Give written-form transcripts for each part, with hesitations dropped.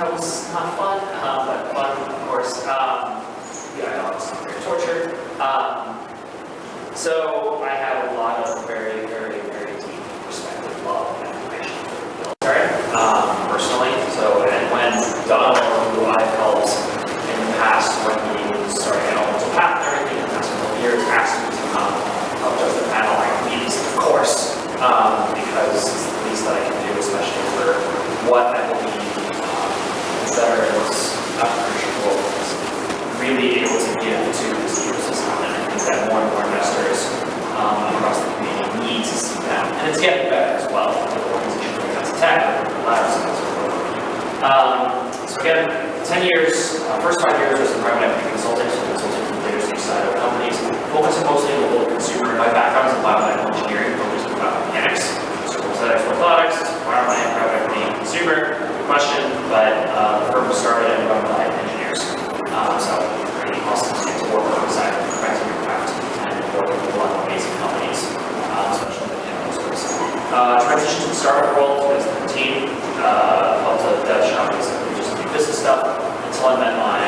That was not fun, but fun, of course. Yeah, I know it's very torture. So I have a lot of very deep perspective, love, and admiration for the military, personally. So, and when Donald, who I've helped in the past when he was starting out on the path and everything in the past couple of years, asked me to come help judge the panel, I immediately, of course, because it's the least that I can do, especially for what I believe veterans appreciable really able to give to this ecosystem, and I think that more and more investors across the community need to see that, and it's getting better as well with organizations like Defense Tech, Labs, and so forth. So again, 10 years, first 5 years was in private equity consulting, so consulting from later stage side of companies, focusing mostly on the local consumer. My background is in biomedical engineering, focused on biomechanics, synthetics, orthotics, environment, private equity, consumer. Good question, but the firm was started and run by engineers. So pretty awesome to work alongside friends of your craft and work with a lot of amazing companies, especially in the chemical space. Transition to the startup world as the team, helped a dev shop basically just do business stuff until I met my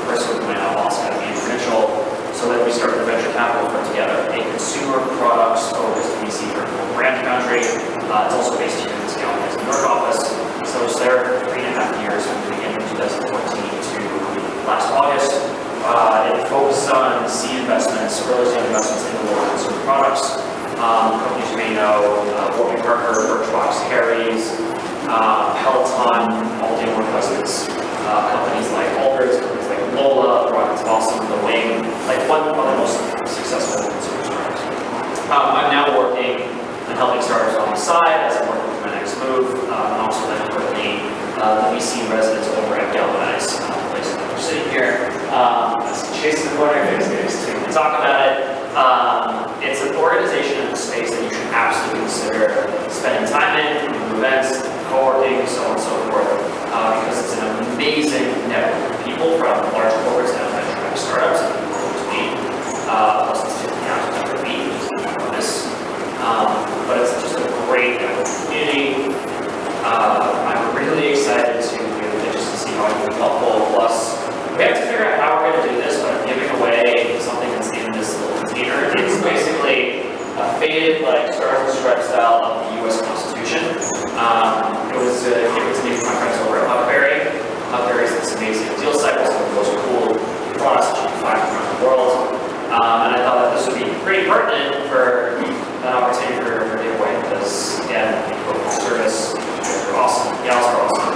person with my now boss at Prudential. So then we started the venture capital firm together, a consumer products focused VC firm called Brand Country. It's also based here in the Scale New York office. So I was there for 3.5 years from the beginning of 2014 to last August. It focused on seed investments, early stage investments into local consumer products. Companies you may know, Warby Parker, Birchbox, Harry's, Peloton, all deal with cousins. Companies like Aldridge, companies like Lola, Rockets Boston, The Wing, like one of the most successful consumer startups. I'm now working on helping startups on the side as I'm working with my next move, and also then currently the VC residents over at Galvanize, the place that we're sitting here. Chase the corner, to talk about it. It's an organization in the space that you should absolutely consider spending time in, events, co-working, so on and so forth, because it's an amazing network of people from large corporates and venture startups and people in between, plus it's 50 hours per week, which is a bonus. But it's just a great network community. I'm really excited to just to see how it can be helpful. Plus, we have to figure out how we're going to do this, but I'm giving away something that's in this little container. It's basically a faded, like, stars and stripes style of the U.S. Constitution. It was given to me from my friends over at Huckberry. Huckberry is this amazing deal cycle, some of the most cool products that you can find around the world. And I thought that this would be pretty pertinent for an opportunity for giveaway, because, again, people in service, they're awesome, gals are awesome,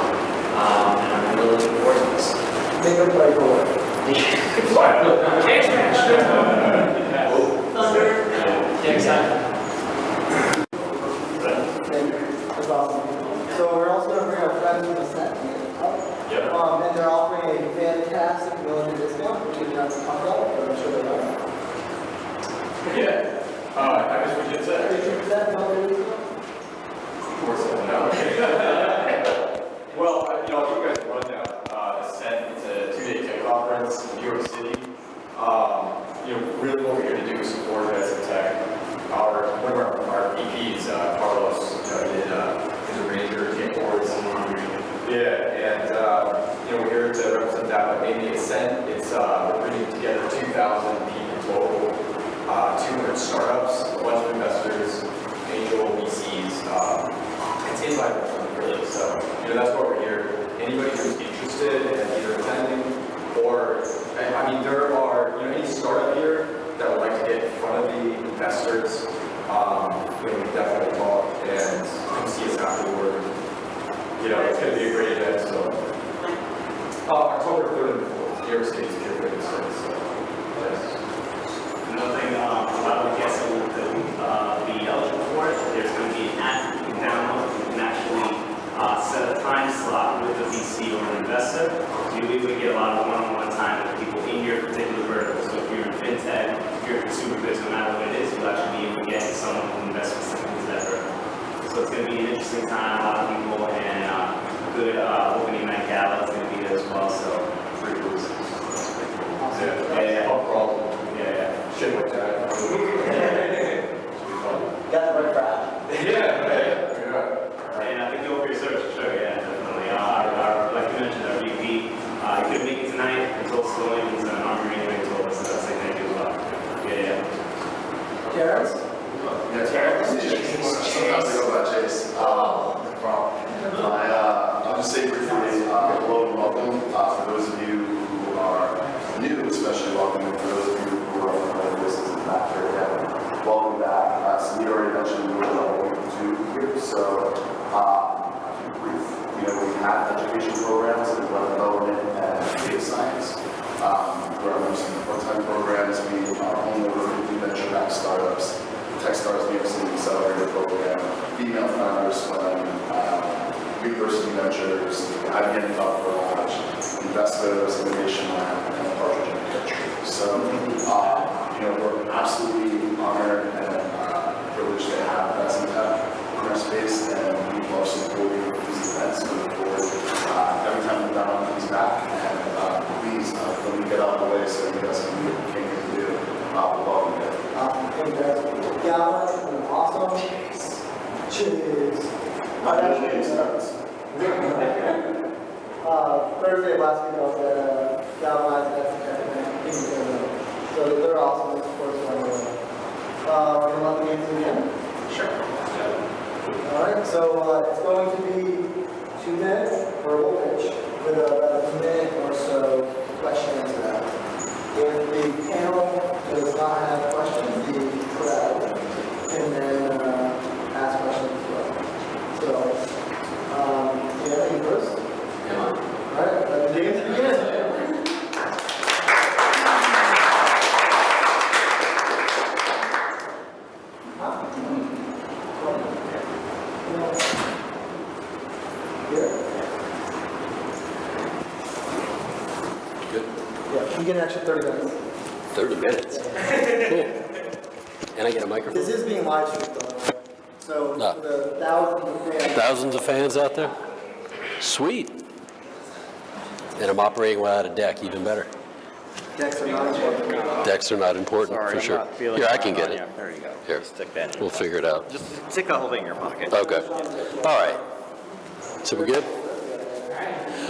and I'm really looking forward to this. Make them play for it. Cage match. Thunder. Yeah, exactly. That's awesome. So we're also going to bring our friends from the set up. Yep. And they're offering a fantastic military discount, which we have to talk about, but I'm sure they are. Yeah. I guess we should say. 32% military discount? Of course, no. Well, I'll give you guys a rundown. Ascent, it's a 2-day tech conference in New York City. Really what we're here to do is support Defense Tech. One of our VPs, Carlos, is a ranger, came forward someone. Yeah, and we're here to represent that, but mainly Ascent. We're bringing together 2,000 people total, 200 startups, a bunch of investors, angel VCs. It's invite really, so that's why we're here. Anybody who's interested in either attending or, there are, any startup here that would like to get in front of the investors, we definitely talk and come see us afterward. It's going to be a great event, so. October 3rd and 4th, New York City's here for this thing, so. Yes. Another thing, a lot of the guests that will be eligible for it, there's going to be an app you can download. You can actually set a time slot with the VC or an investor. So you usually get a lot of one-on-one time with people in your particular vertical. So if you're in fintech, if you're a consumer goods, no matter what it is, you'll actually be able to get someone who invests specifically into that vertical. So it's going to be an interesting time, a lot of people, and good opening night gala is going to be there as well. So free booze. Yeah. Problem. Yeah. Shit like that. Got the right crowd. Yeah. And I think the open research, sure, yeah, definitely. Our They couldn't make it tonight. I told Stellings and Army Greenway told us to say thank you as well. Yeah. Terrence? Sometimes I go by Chase. No problem. I'll just say briefly, hello and welcome. For those of you who are new, especially welcome. And for those of you who are familiar with this is back here again, welcome back. Sunita already mentioned we were level 2 here, so I'll keep it brief. We have education programs in web development and data science. We're on some part-time programs. We are home over 50 venture-backed startups. Techstars New York City Accelerator Program, female founders fund, university ventures, IBM Thought Garage, Investors, Innovation Lab, and Partridge Architecture. So, we're absolutely honored and privileged to have Vesintech in our space, and we love supporting these events moving forward. Every time we've done these back, and please, let me get out of the way so you guys can do what you came here to do. We'll welcome you. Thank you guys. Galvin, it's been awesome. Cheers. Thursday of last week, I was at Galvanize Vesintech. So they're awesome. Of course, we're going to let the games again. Sure. All right, so it's going to be 2 minutes verbal pitch with about a minute or so question and answer. If the panel does not have questions, the crowd can then ask questions as well. So, do you have any first? Come on. All right, let the games begin. Yeah, you get an extra 30 minutes. 30 minutes. Cool. And I get a microphone? This is being live streamed though. So No. for the thousands of fans. Thousands of fans out there? Sweet. And I'm operating without a deck, even better. Decks are not important. Decks are not important, Sorry, for I'm sure. not feeling Here, I it can get on it. you. There you go. Here. Just stick that in. We'll figure it out. Just stick a whole thing in your pocket. Okay. All right. So we're good?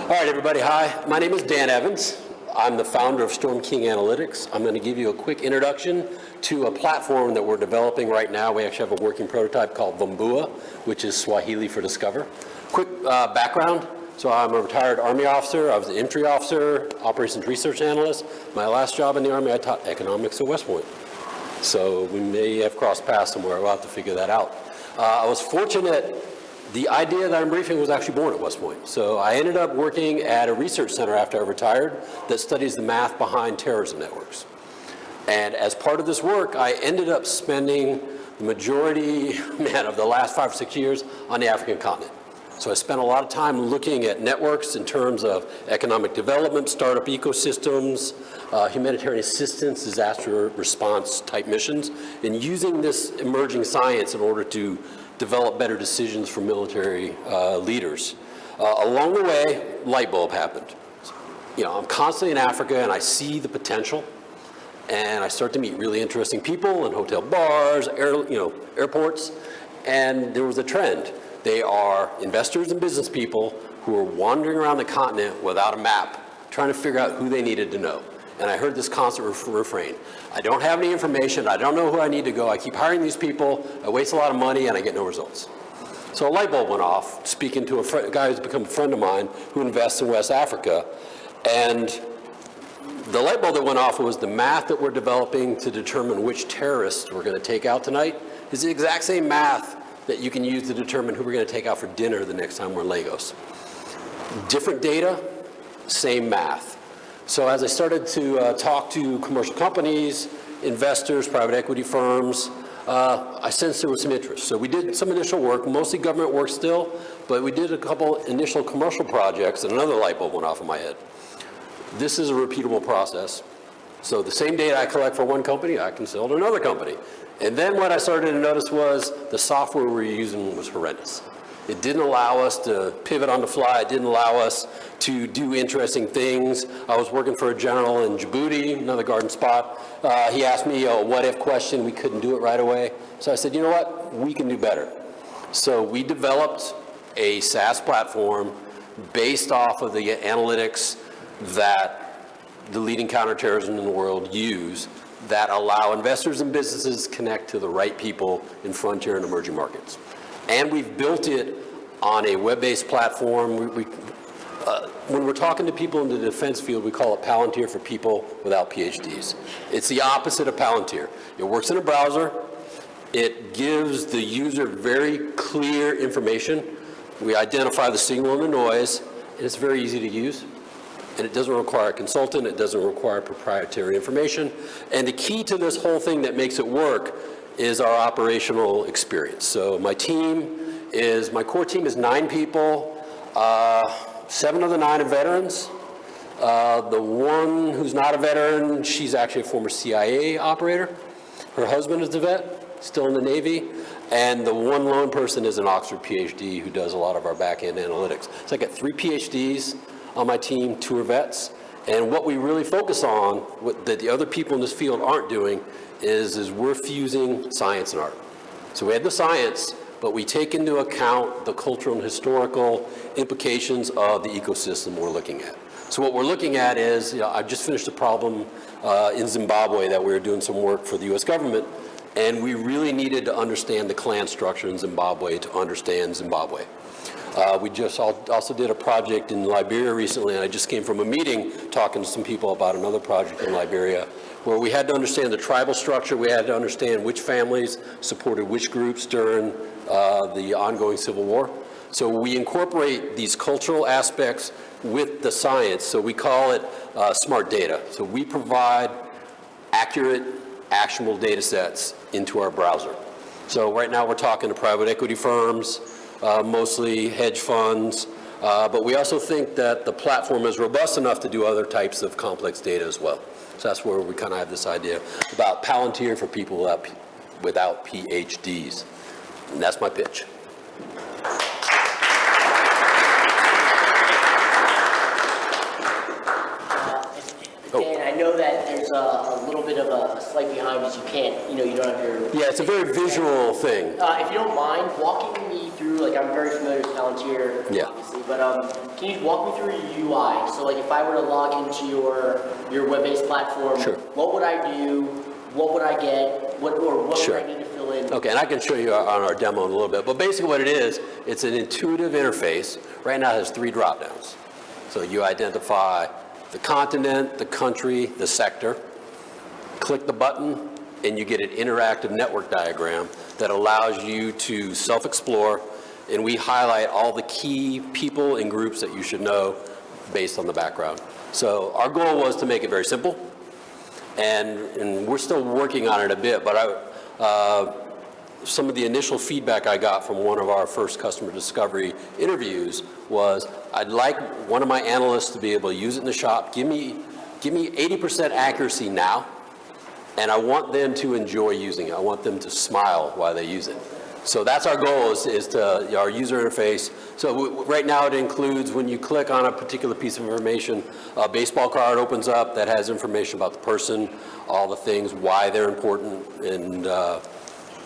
All right, everybody. Hi. My name is Dan Evans. I'm the founder of Storm King Analytics. I'm going to give you a quick introduction to a platform that we're developing right now. We actually have a working prototype called Vumbua, which is Swahili for discover. Quick background. So I'm a retired Army officer. I was an infantry officer, operations research analyst. My last job in the Army, I taught economics at West Point. So we may have crossed paths somewhere. We'll have to figure that out. I was fortunate. The idea that I'm briefing was actually born at West Point. So I ended up working at a research center after I retired that studies the math behind terrorism networks. And as part of this work, I ended up spending the majority, of the last 5 or 6 years on the African continent. So I spent a lot of time looking at networks in terms of economic development, startup ecosystems, humanitarian assistance, disaster response type missions, and using this emerging science in order to develop better decisions for military leaders. Along the way, light bulb happened. I'm constantly in Africa and I see the potential, and I start to meet really interesting people in hotel bars, airports, and there was a trend. They are investors and business people who are wandering around the continent without a map, trying to figure out who they needed to know. And I heard this constant refrain: I don't have any information, I don't know who I need to go, I keep hiring these people, I waste a lot of money, and I get no results. So a light bulb went off, speaking to a guy who's become a friend of mine who invests in West Africa. And the light bulb that went off was the math that we're developing to determine which terrorists we're going to take out tonight is the exact same math that you can use to determine who we're going to take out for dinner the next time we're in Lagos. Different data, same math. So as I started to talk to commercial companies, investors, private equity firms, I sensed there was some interest. So we did some initial work, mostly government work still, but we did a couple initial commercial projects, and another light bulb went off in my head. This is a repeatable process. So the same data I collect for one company, I can sell to another company. And then what I started to notice was the software we were using was horrendous. It didn't allow us to pivot on the fly. It didn't allow us to do interesting things. I was working for a general in Djibouti, another garden spot. He asked me a what-if question. We couldn't do it right away. So I said, you know what? We can do better. So we developed a SaaS platform based off of the analytics that the leading counterterrorism in the world use that allow investors and businesses to connect to the right people in frontier and emerging markets. And we've built it on a web-based platform. When we're talking to people in the defense field, we call it Palantir for people without PhDs. It's the opposite of Palantir. It works in a browser. It gives the user very clear information. We identify the signal and the noise, and it's very easy to use. And it doesn't require a consultant. It doesn't require proprietary information. And the key to this whole thing that makes it work is our operational experience. So my core team is 9 people. 7 of the 9 are veterans. The one who's not a veteran, she's actually a former CIA operator. Her husband is a vet, still in the Navy. And the one lone person is an Oxford PhD who does a lot of our back-end analytics. So I got 3 PhDs on my team, 2 are vets. And what we really focus on, what that the other people in this field aren't doing, is we're fusing science and art. So we have the science, but we take into account the cultural and historical implications of the ecosystem we're looking at. So what we're looking at is, I just finished a problem in Zimbabwe that we were doing some work for the US government, and we really needed to understand the clan structure in Zimbabwe to understand Zimbabwe. We just also did a project in Liberia recently, and I just came from a meeting talking to some people about another project in Liberia where we had to understand the tribal structure, we had to understand which families supported which groups during the ongoing civil war. So we incorporate these cultural aspects with the science, so we call it smart data. So we provide accurate, actionable data sets into our browser. So right now we're talking to private equity firms, mostly hedge funds, but we also think that the platform is robust enough to do other types of complex data as well. So that's where we kind of have this idea about Palantir for people without PhDs. And that's my pitch. Dan, I know that there's a little bit of a slight behind as you can't, you don't have your... Yeah, it's a very visual thing. If you don't mind walking me through, like I'm very familiar with Palantir, Yeah. obviously, but can you walk me through your UI? So like if I were to log into your web-based platform, Sure. what would I do? What would I get? What Sure. would I need to fill in? Okay, and I can show you on our demo in a little bit, but basically what it is, it's an intuitive interface. Right now it has 3 drop-downs. So you identify the continent, the country, the sector, click the button, and you get an interactive network diagram that allows you to self-explore, and we highlight all the key people and groups that you should know based on the background. So our goal was to make it very simple, and we're still working on it a bit, but some of the initial feedback I got from one of our first customer discovery interviews was, I'd like one of my analysts to be able to use it in the shop, give me 80% accuracy now, and I want them to enjoy using it. I want them to smile while they use it. So that's our goal, is to our user interface. So right now it includes, when you click on a particular piece of information, a baseball card opens up that has information about the person, all the things, why they're important, and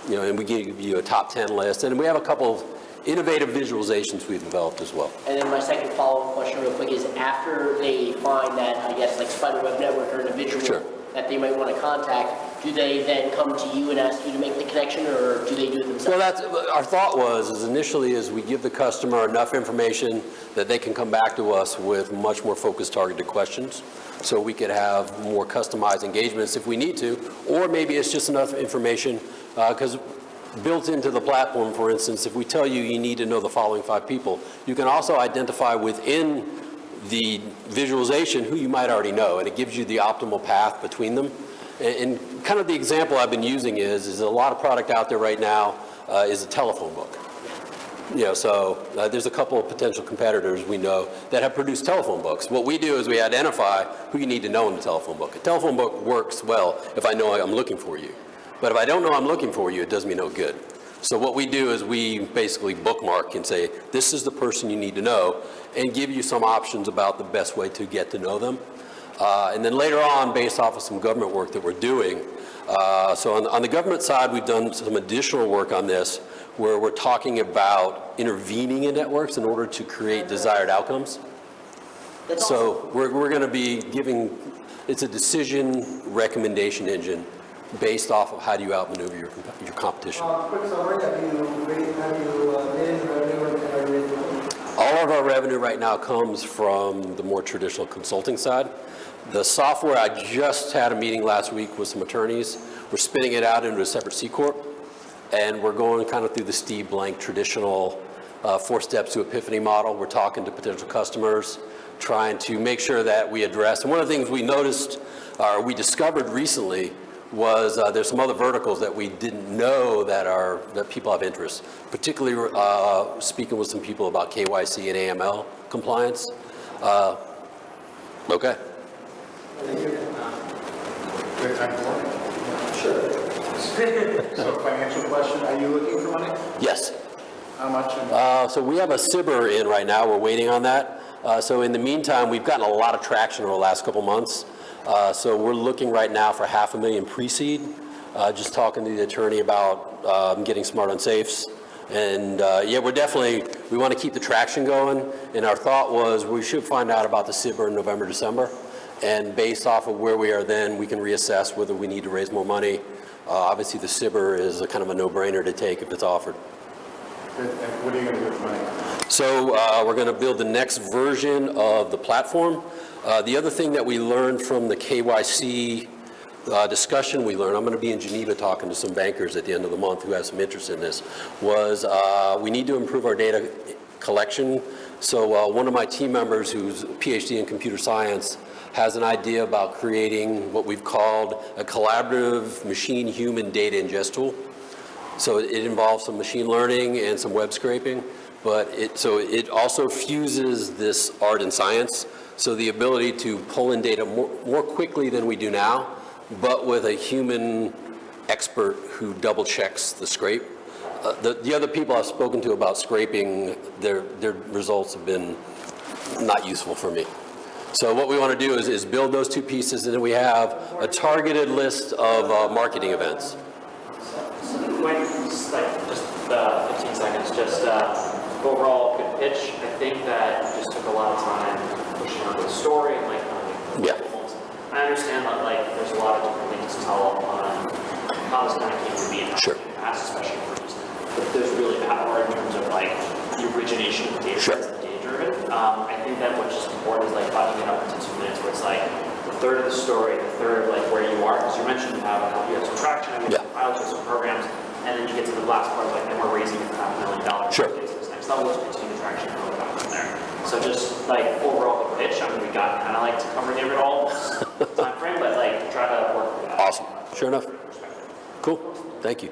and we give you a top 10 list. And we have a couple of innovative visualizations we've developed as well. And then my second follow-up question real quick is, after they find that, I guess, like Spiderweb Network or individual Sure. that they might want to contact, do they then come to you and ask you to make the connection, or do they do it themselves? Well, that's, our thought was initially we give the customer enough information that they can come back to us with much more focused, targeted questions. So we could have more customized engagements if we need to, or maybe it's just enough information, because built into the platform, for instance, if we tell you you need to know the following 5 people, you can also identify within the visualization who you might already know, and it gives you the optimal path between them. And kind of the example I've been using is a lot of product out there right now is a telephone book. So there's a couple of potential competitors we know that have produced telephone books. What we do is we identify who you need to know in the telephone book. A telephone book works well if I know I'm looking for you. But if I don't know I'm looking for you, it does me no good. So what we do is we basically bookmark and say, this is the person you need to know, and give you some options about the best way to get to know them. And then later on, based off of some government work that we're doing, so on the government side, we've done some additional work on this, where we're talking about intervening in networks in order to create desired outcomes. That's So we're going to be giving, it's a decision recommendation engine based off of how do you outmaneuver your competition. Quick summary, have you made any revenue and are you raising money? All of our revenue right now comes from the more traditional consulting side. The software, I just had a meeting last week with some attorneys. We're spinning it out into a separate C Corp, and we're going kind of through the Steve Blank traditional 4 steps to epiphany model. We're talking to potential customers, trying to make sure that we address. And one of the things we noticed, or we discovered recently, was there's some other verticals that we didn't know that people have interest, particularly speaking with some people about KYC and AML compliance. Okay. Good time for it? Sure. So financial question, are you looking for money? Yes. How much? So we have a SIBR in right now. We're waiting on that. So in the meantime, we've gotten a lot of traction over the last couple months. So we're looking right now for $500,000 pre-seed. Just talking to the attorney about getting smart on safes. And yeah, we want to keep the traction going. And our thought was we should find out about the SIBR in November, December. And based off of where we are then, we can reassess whether we need to raise more money. Obviously, the SIBR is a kind of a no-brainer to take if it's offered. And what are you going to do with money? So we're going to build the next version of the platform. The other thing that we learned from the KYC discussion I'm going to be in Geneva talking to some bankers at the end of the month who have some interest in this, was we need to improve our data collection. So one of my team members who's a PhD in computer science has an idea about creating what we've called a collaborative machine-human data ingest tool. So it involves some machine learning and some web scraping, but it also fuses this art and science. So the ability to pull in data more quickly than we do now, but with a human expert who double checks the scrape. The other people I've spoken to about scraping, their results have been not useful for me. So what we want to do is build those 2 pieces, and then we have a targeted list of marketing events. Just 15 seconds, overall good pitch. I think that just took a lot of time pushing on the story and Yeah. I understand that there's a lot of different things to tell on how this kind of came to be in Sure. the past, especially for us. But there's really power in terms of the origination of data Sure. sets and data driven. I think that what's just important is buttoning it up into 2 minutes where it's a third of the story, a third of where you are, because you mentioned you have some traction, you have some pilots, you have some programs, and then you get to the last part and we're raising $500,000 Sure. to get to this next level to continue traction and go back from there. So just overall the pitch, we got kind of to cover it all time frame, but try to work with that. Awesome. Sure enough. Cool. Thank you.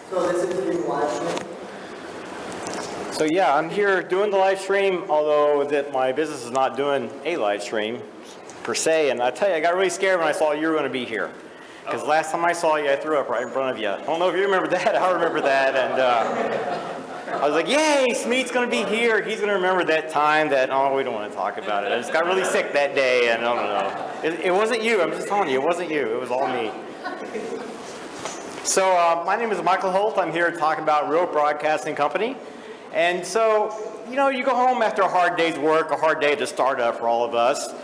So this is being live streamed? So yeah, I'm here doing the live stream, although that my business is not doing a live stream per se. And I tell you, I got really scared when I saw you were going to be here. Because last time I saw you, I threw up right in front of you. I don't know if you remember that. I remember that. And I was like, yay, Smeet's going to be here. He's going to remember that time that, oh, we don't want to talk about it. I just got really sick that day, and I don't know. It wasn't you. I'm just telling you, it wasn't you. It was all me. So my name is Michael Holt. I'm here to talk about Real Broadcasting Company. And so, you go home after a hard day's work, a hard day at a startup for all of us.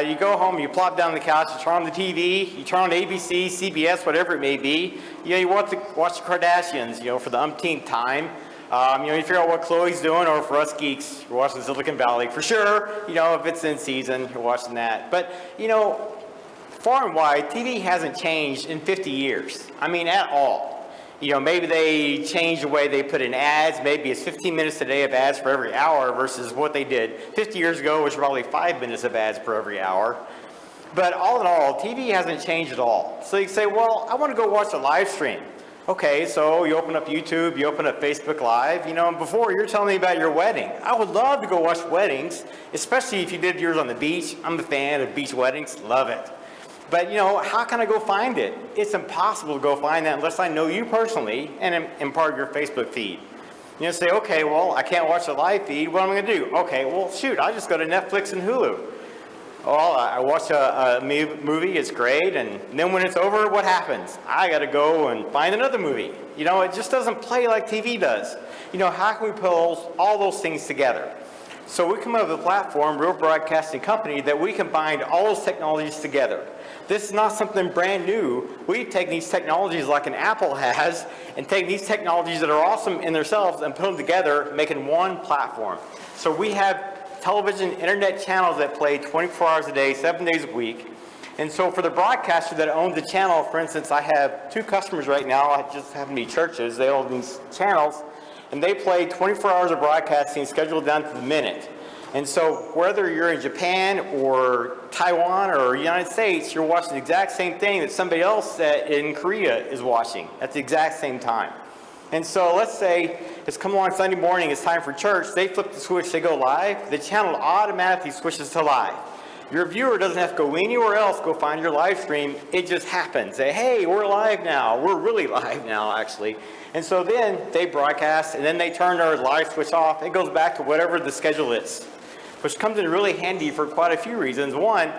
You go home, you plop down on the couch, you turn on the TV, you turn on ABC, CBS, whatever it may be. You watch the Kardashians, for the umpteenth time. You figure out what Chloe's doing, or for us geeks, you're watching Silicon Valley. For sure, if it's in season, you're watching that. But, far and wide, TV hasn't changed in 50 years. At all. Maybe they changed the way they put in ads. Maybe it's 15 minutes a day of ads for every hour versus what they did 50 years ago, which was probably 5 minutes of ads per every hour. But all in all, TV hasn't changed at all. So you say, well, I want to go watch a live stream. Okay, so you open up YouTube, you open up Facebook Live. Before you're telling me about your wedding. I would love to go watch weddings, especially if you did yours on the beach. I'm a fan of beach weddings, love it. But, how can I go find it? It's impossible to go find that unless I know you personally and am part of your Facebook feed. Say, okay, well, I can't watch the live feed. What am I going to do? Okay, well, shoot, I'll just go to Netflix and Hulu. Well, I watch a movie, it's great, and then when it's over, what happens? I got to go and find another movie. You know, it just doesn't play like TV does. You know, how can we put all those things together? So we come up with a platform, Real Broadcasting Company, that we combine all those technologies together. This is not something brand new. We take these technologies like an Apple has and take these technologies that are awesome in themselves and put them together, making one platform. So we have television, internet channels that play 24 hours a day, 7 days a week. And so for the broadcaster that owns the channel, for instance, I have 2 customers right now, I just happen to be churches, they own these channels, and they play 24 hours of broadcasting scheduled down to the minute. And so whether you're in Japan or Taiwan or United States, you're watching the exact same thing that somebody else in Korea is watching at the exact same time. And so let's say it's come along Sunday morning, it's time for church, they flip the switch, they go live, the channel automatically switches to live. Your viewer doesn't have to go anywhere else, go find your live stream, it just happens. Say, hey, we're live now, we're really live now actually. And so then they broadcast and then they turn their live switch off, it goes back to whatever the schedule is, which comes in really handy for quite a few reasons. One,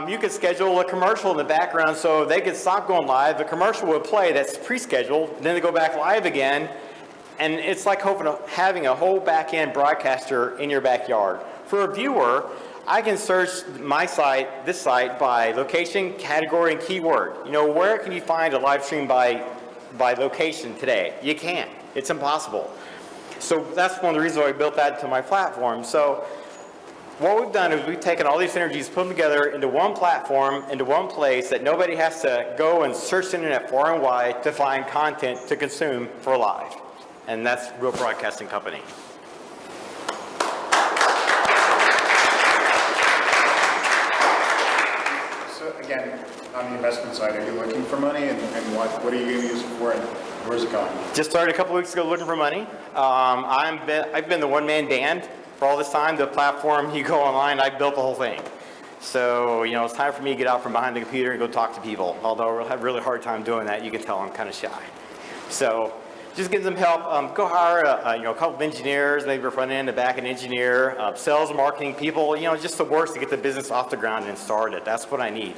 you could schedule a commercial in the background so they could stop going live, the commercial would play, that's pre-scheduled, then they go back live again, and it's like having a whole back-end broadcaster in your backyard. For a viewer, I can search my site, this site, by location, category, and keyword. You know, where can you find a live stream by location today? You can't. It's impossible. So that's one of the reasons why I built that into my platform. So what we've done is we've taken all these synergies, put them together into one platform, into one place that nobody has to go and search the internet far and wide to find content to consume for live. And that's Real Broadcasting Company. So again, on the investment side, are you looking for money and what are you going to use it for and where's it going? Just started a couple weeks ago looking for money. I've been the one-man band for all this time. The platform, you go online, I built the whole thing. So, you know, it's time for me to get out from behind the computer and go talk to people. Although I have a really hard time doing that, you can tell I'm kind of shy. So, just get some help. Go hire a couple of engineers, maybe a front end, a back end engineer, sales and marketing people, you know, just the works to get the business off the ground and started. That's what I need.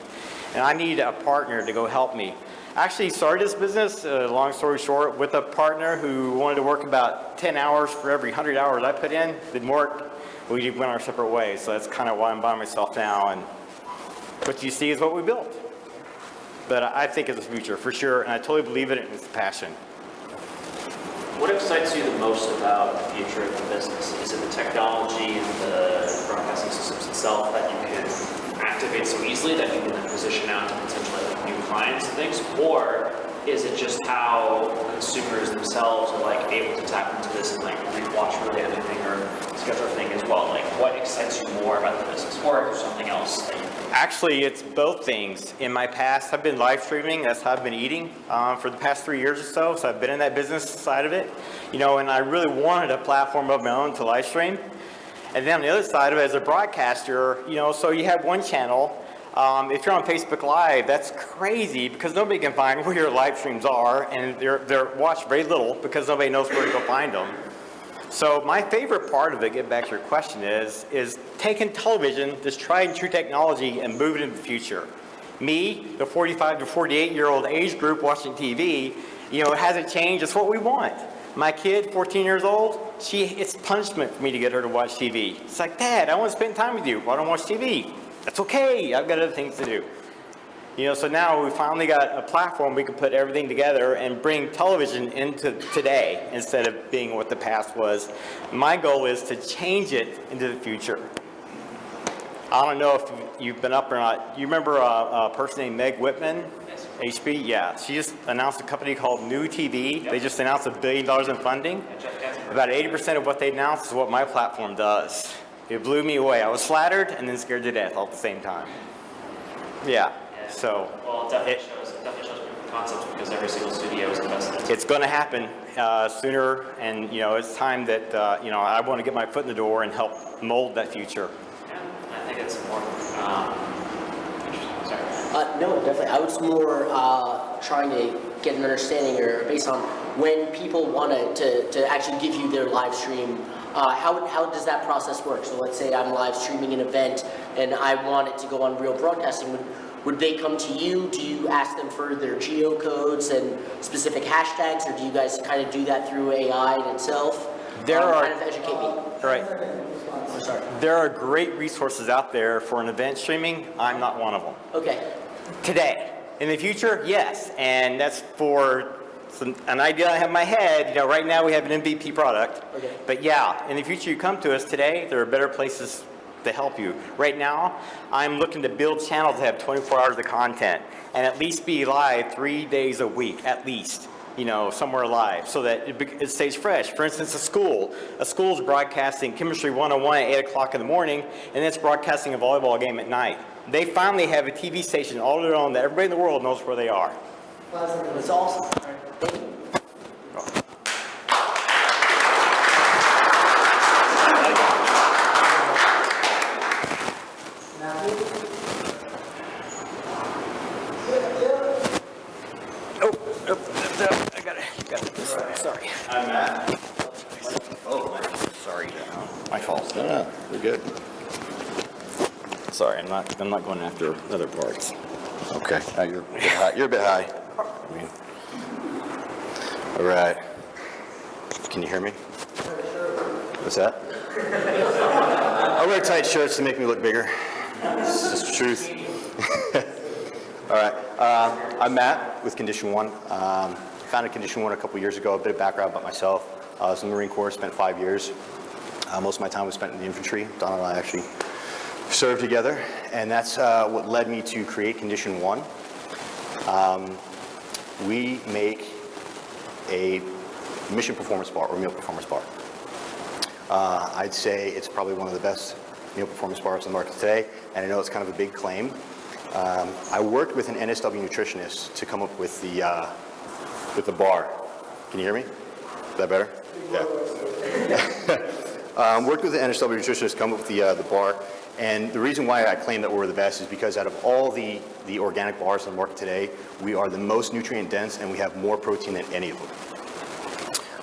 And I need a partner to go help me. I actually started this business, long story short, with a partner who wanted to work about 10 hours for every 100 hours I put in. Didn't work. We went our separate ways. So that's kind of why I'm by myself now. And what you see is what we built. But I think it's the future for sure. And I totally believe in it and it's passion. What excites you the most about the future of the business? Is it the technology and the broadcasting systems itself that you can activate so easily that you can then position out to potentially like new clients and things? Or is it just how consumers themselves are like able to tap into this and like watch really anything or schedule thing as well? Like what excites you more about the business? Or is there something else that you Actually, it's both things. In my past, I've been live streaming. That's how I've been eating for the past 3 years or so. So I've been in that business side of it, you know, and I really wanted a platform of my own to live stream. And then on the other side of it, as a broadcaster, you know, so you have one channel. If you're on Facebook Live, that's crazy because nobody can find where your live streams are, and they're watched very little because nobody knows where to go find them. So my favorite part of it, get back to your question, is taking television, this tried and true technology, and moving it into the future. Me, the 45 to 48-year-old age group watching TV, you know, it hasn't changed. It's what we want. My kid, 14 years old, it's punishment for me to get her to watch TV. It's like, Dad, I want to spend time with you. Why don't I watch TV? That's okay. I've got other things to do. You know, so now we finally got a platform we can put everything together and bring television into today instead of being what the past was. My goal is to change it into the future. I don't know if you've been up or not. You remember a person named Meg Whitman? Yes. HB? Yeah. She just announced a company called New TV. Yep. They just announced $1 billion in funding. About 80% of what they announced is what my platform does. It blew me away. I was flattered and then scared to death all at the same time. Yeah. So, well, it definitely shows proof of concepts because every single studio is invested. It's going to happen sooner, and you know it's time that you know I want to get my foot in the door and help mold that future. Yeah, I think it's important. Interesting. Sorry. No, definitely. I was more trying to get an understanding or based on when people want to actually give you their live stream how does that process work? So let's say I'm live streaming an event and I want it to go on Real Broadcasting. Would they come to you? Do you ask them for their geocodes and specific hashtags, or do you guys kind of do that through AI in itself? Kind of educate me. Right. Oh, sorry. There are great resources out there for an event streaming. I'm not one of them. Okay. Today. In the future, yes. And that's for an idea I have in my head. You know, right now we have an MVP product. Okay. But yeah, in the future you come to us today, there are better places to help you. Right now, I'm looking to build channels that have 24 hours of content and at least be live 3 days a week, at least. You know, somewhere live, so that it stays fresh. For instance, a school's broadcasting Chemistry 101 at 8 o'clock in the morning, and it's broadcasting a volleyball game at night. They finally have a TV station all of their own that everybody in the world knows where they are. That's awesome. All right. Thank you. I got it. Sorry. I'm Matt. Oh, sorry. My fault. No, we're good. Sorry, I'm not going after other parts. Okay, now you're a bit high. All right. Can you hear me? What's that? I wear tight shirts to make me look bigger. It's just the truth. All right. I'm Matt with Condition One. Founded Condition One a couple years ago. A bit of background about myself. I was in the Marine Corps, spent 5 years. Most of my time was spent in the infantry. Don and I actually served together, and that's what led me to create Condition One. We make a mission performance bar or meal performance bar. I'd say it's probably one of the best meal performance bars on the market today, and I know it's kind of a big claim. I worked with an NSW nutritionist to come up with the bar. Can you hear me? Is that better? Yeah. Worked with the NSW nutritionist to come up with the bar, and the reason why I claim that we're the best is because out of all the organic bars on the market today, we are the most nutrient dense and we have more protein than any of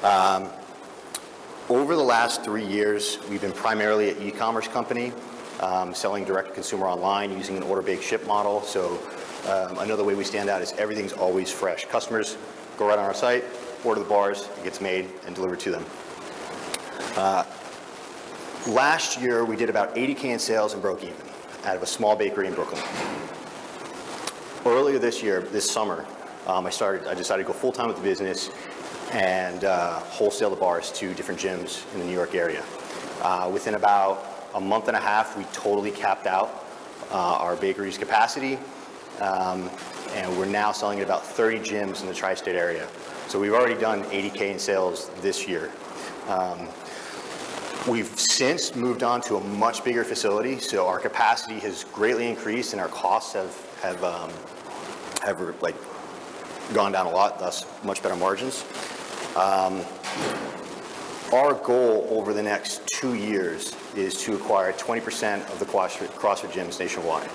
them. Over the last 3 years, we've been primarily an e-commerce company, selling direct to consumer online using an order bake ship model. So another way we stand out is everything's always fresh. Customers go right on our site, order the bars, it gets made and delivered to them. Last year, we did about 80K in sales and broke even out of a small bakery in Brooklyn. Earlier this year, this summer, I decided to go full-time with the business and wholesale the bars to different gyms in the New York area. Within about a month and a half, we totally capped out our bakery's capacity, and we're now selling at about 30 gyms in the tri-state area. So we've already done 80K in sales this year. We've since moved on to a much bigger facility, so our capacity has greatly increased and our costs have like gone down a lot, thus much better margins. Our goal over the next 2 years is to acquire 20% of the CrossFit gyms nationwide.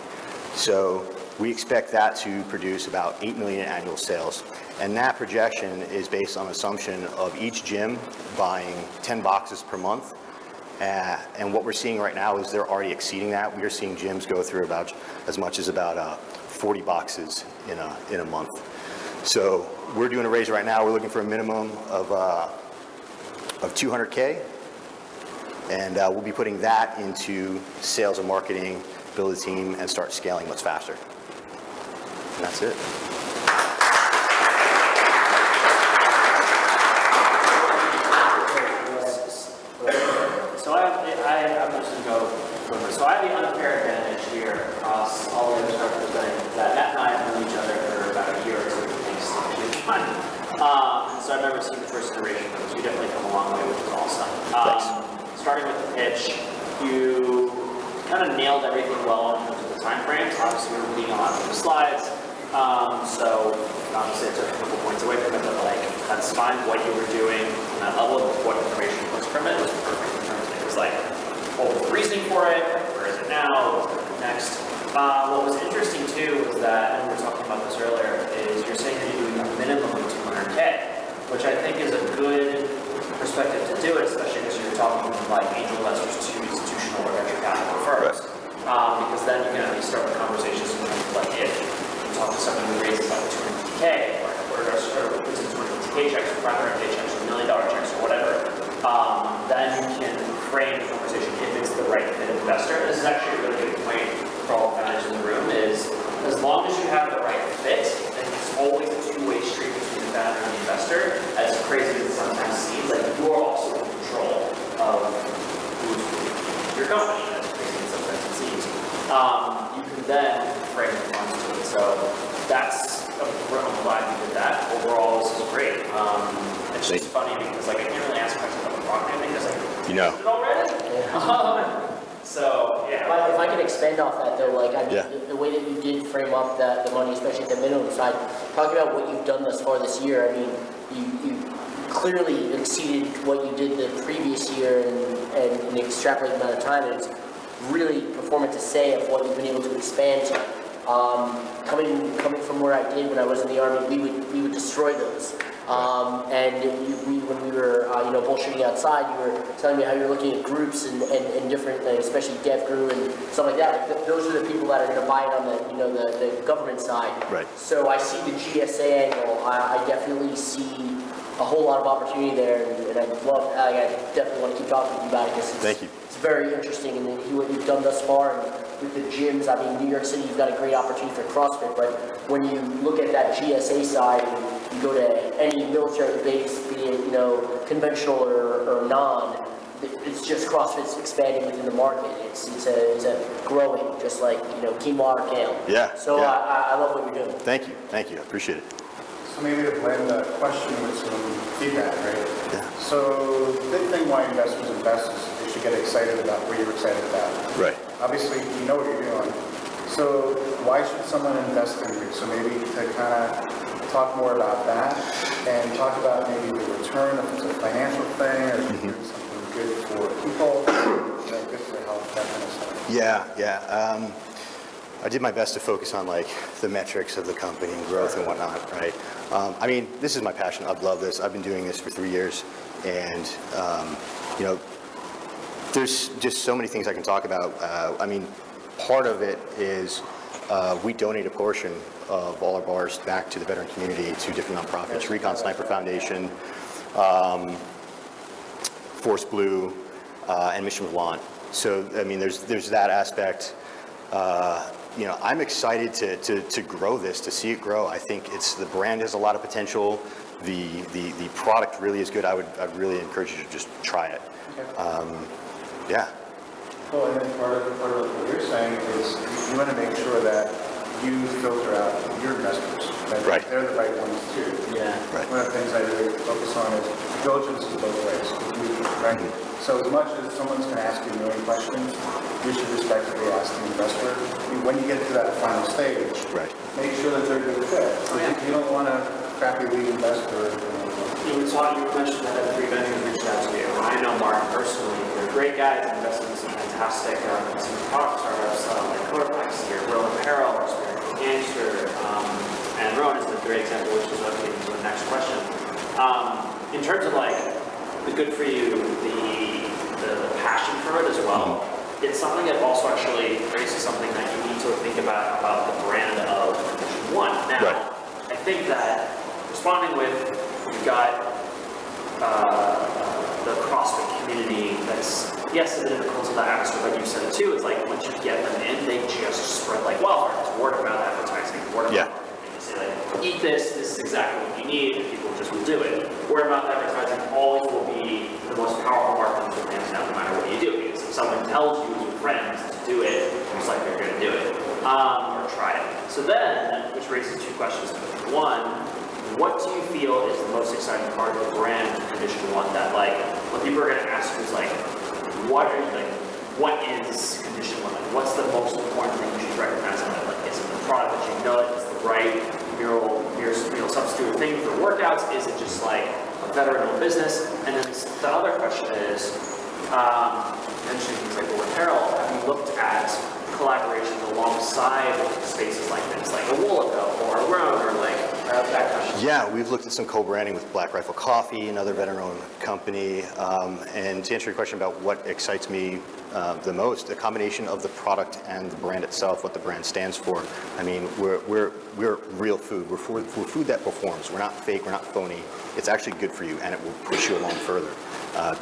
So we expect that to produce about 8 million in annual sales. And that projection is based on assumption of each gym buying 10 boxes per month. And what we're seeing right now is they're already exceeding that. We are seeing gyms go through about as much as about 40 boxes in a month. So we're doing a raise right now. We're looking for a minimum of 200K, and we'll be putting that into sales and marketing, build a team, and start scaling much faster. And that's it. So I have the unfair advantage here across all the other structures that Matt and I have known each other for about a year or two, thanks to the fun. So I've never seen the first iteration of this. You definitely come a long way, which is awesome. Starting with the pitch, you kind of nailed everything well in terms of the time frames. Obviously, we were leading a lot of the slides. So obviously, I took a couple points away from it, but like that's fine. What you were doing on that level of what information was from it was perfect in terms of it was like, what was the reasoning for it? Where is it now? What's next? What was interesting too was that, and we were talking about this earlier, is you're saying that you're doing a minimum of 200K, which I think is a good perspective to do it, especially because you're you're talking like angel investors to institutional or venture capital firms. Because then you can at least start the conversations with them, like if you talk to someone who raises like 250K or puts in 250K checks or 500K checks or $1 million checks or whatever, then you can frame the conversation if it's the right fit investor. And this is actually a really good point for all the founders in the room is as long as you have the right fit, and it's always a two-way street between the founder and the investor, as crazy as it sometimes seems, like you're also in control of who's your company, as crazy as sometimes it seems. You can then frame the funds to it. So that's, I'm glad you did that. Overall, this is great. It's just funny because like I can't really ask questions about the product because I You know. did it already. So yeah. If I could expand off that though, like, I mean, the way that you did frame up the money, especially at the minimum side, talking about what you've done thus far this year, I mean, you clearly exceeded what you did the previous year and an extrapolated amount of time, and it's really performant to say of what you've been able to expand to. Coming from where I did when I was in the Army, we would destroy those. When we were, bullshitting outside, you were telling me how you're looking at groups and different, especially DevGru and stuff like that. Like those are the people that are going to buy it on the government side. Right. So I see the GSA angle. I definitely see a whole lot of opportunity there, and I definitely want to keep talking to you about it because Thank you. It's very interesting, and what you've done thus far, and with the gyms. I mean, New York City, you've got a great opportunity for CrossFit, but when you look at that GSA side, and you go to any military base, be it conventional or non, it's just CrossFit's expanding within the market. It's a growing, just like quinoa or kale. Yeah. So yeah. I love what you're doing. Thank you. I appreciate it. So maybe to blend the question with some feedback, right? Yeah. So the big thing why investors invest is they should get excited about what you're excited about. Right. Obviously, you know what you're doing. So why should someone invest in you? So maybe to kind of talk more about that and talk about maybe the return, if it's a financial thing or if you're doing something good for people, good for health, that kind of stuff. Yeah. I did my best to focus on like the metrics of the company and growth and whatnot, right? I mean, this is my passion. I love this. I've been doing this for 3 years, and there's just so many things I can talk about. I mean, part of it is we donate a portion of all our bars back to the veteran community, to different nonprofits, Recon Sniper Foundation, Force Blue, and Mission Milan. So, I mean, there's that aspect. I'm excited to grow this, to see it grow. I think the brand has a lot of potential. The product really is good. I'd really encourage you to just try it. Yeah. Well, and then part of what you're saying is you want to make sure that you filter out your investors, that Right. they're the right ones too. Yeah. Right. One of the things I really focus on is diligence is both ways, right? So as much as someone's going to ask you a million questions, you should respectfully ask the investor. When you get to that final stage, Right. make sure that they're a good fit. You don't want a crappy lead investor. You mentioned that three vendors reached out to you. I know Mark personally. They're great guys, investing in some fantastic some product startups like Coderplex here, Rowan Apparel, Spiritual Gangster, and Rowan is a great example, which is what leads to the next question. In terms of like the good for you, the passion for it as well, it's something that also actually raises something that you need to think about the brand of Condition 1. Now, Right. I think that responding with, you've got the CrossFit community that's, yes, a bit of a cult of the atmosphere, but you said it too, it's like once you get them in, they just spread like wildfire. It's word of mouth advertising, word of Yeah. mouth. You say like, eat this is exactly what you need, and people just will do it. Word of mouth advertising always will be the most powerful marketing tool hands down, no matter what you do. Because if someone tells you as your friends to do it, it's like they're going to do it, or try it. So then, which raises two questions. One, what do you feel is the most exciting part of the brand of Condition 1 that like, when people are going to ask you is like, what is Condition 1? Like, what's the most important thing you should recognize on it? Like, is it the product that you know it's the right meal substitute thing for workouts? Is it just like a veteran-owned business? And then the other question is, mentioning things like Rowan Apparel, have you looked at collaborations alongside spaces like this, like a Woolico or a Roan, or like How's that going? Yeah, we've looked at some co-branding with Black Rifle Coffee, another veteran-owned company. And to answer your question about what excites me the most, the combination of the product and the brand itself, what the brand stands for. I mean, we're real food. We're food that performs. We're not fake. We're not phony. It's actually good for you, and it will push you along further.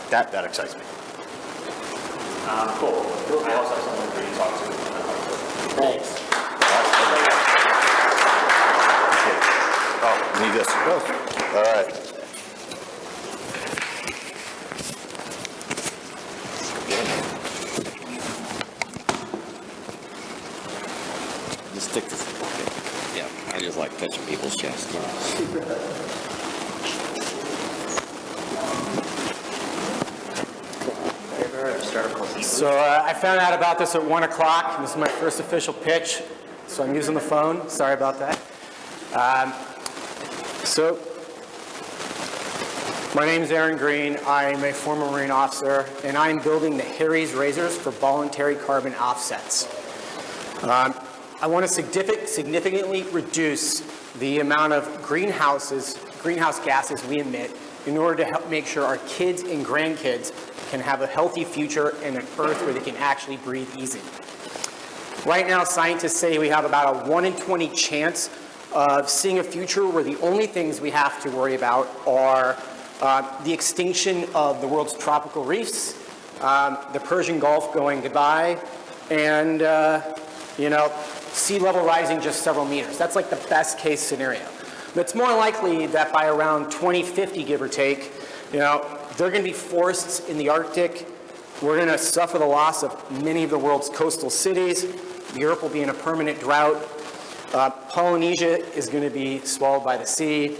That excites me. Cool. I also have someone for you to talk to. Thanks. Oh, you need this. All right. Just stick this in the pocket. Yeah, I just like touching people's chest. So I found out about this at 1 o'clock. This is my first official pitch, so I'm using the phone. Sorry about that. So my name is Aaron Green. I'm a former Marine officer, and I'm building the Harry's razors for voluntary carbon offsets. I want to significantly reduce the amount of greenhouse gases we emit in order to help make sure our kids and grandkids can have a healthy future and an earth where they can actually breathe easy. Right now, scientists say we have about a 1 in 20 chance of seeing a future where the only things we have to worry about are the extinction of the world's tropical reefs, the Persian Gulf going goodbye, and sea level rising just several meters. That's like the best case scenario. But it's more likely that by around 2050, give or take, there are going to be forests in the Arctic. We're going to suffer the loss of many of the world's coastal cities. Europe will be in a permanent drought. Polynesia is going to be swallowed by the sea.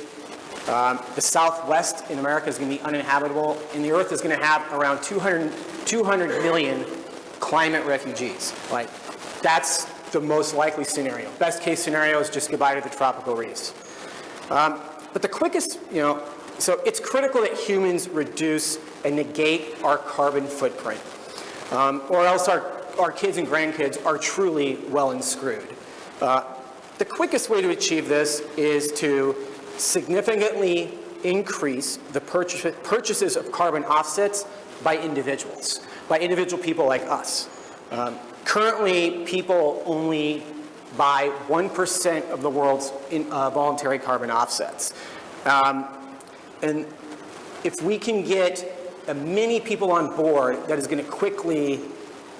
The Southwest in America is going to be uninhabitable, and the Earth is going to have around 200 million climate refugees. Like, that's the most likely scenario. Best case scenario is just goodbye to the tropical reefs. But the quickest, so it's critical that humans reduce and negate our carbon footprint, or else our kids and grandkids are truly well and screwed. The quickest way to achieve this is to significantly increase the purchases of carbon offsets by individuals people like us. Currently, people only buy 1% of the world's voluntary carbon offsets. And if we can get many people on board, that is going to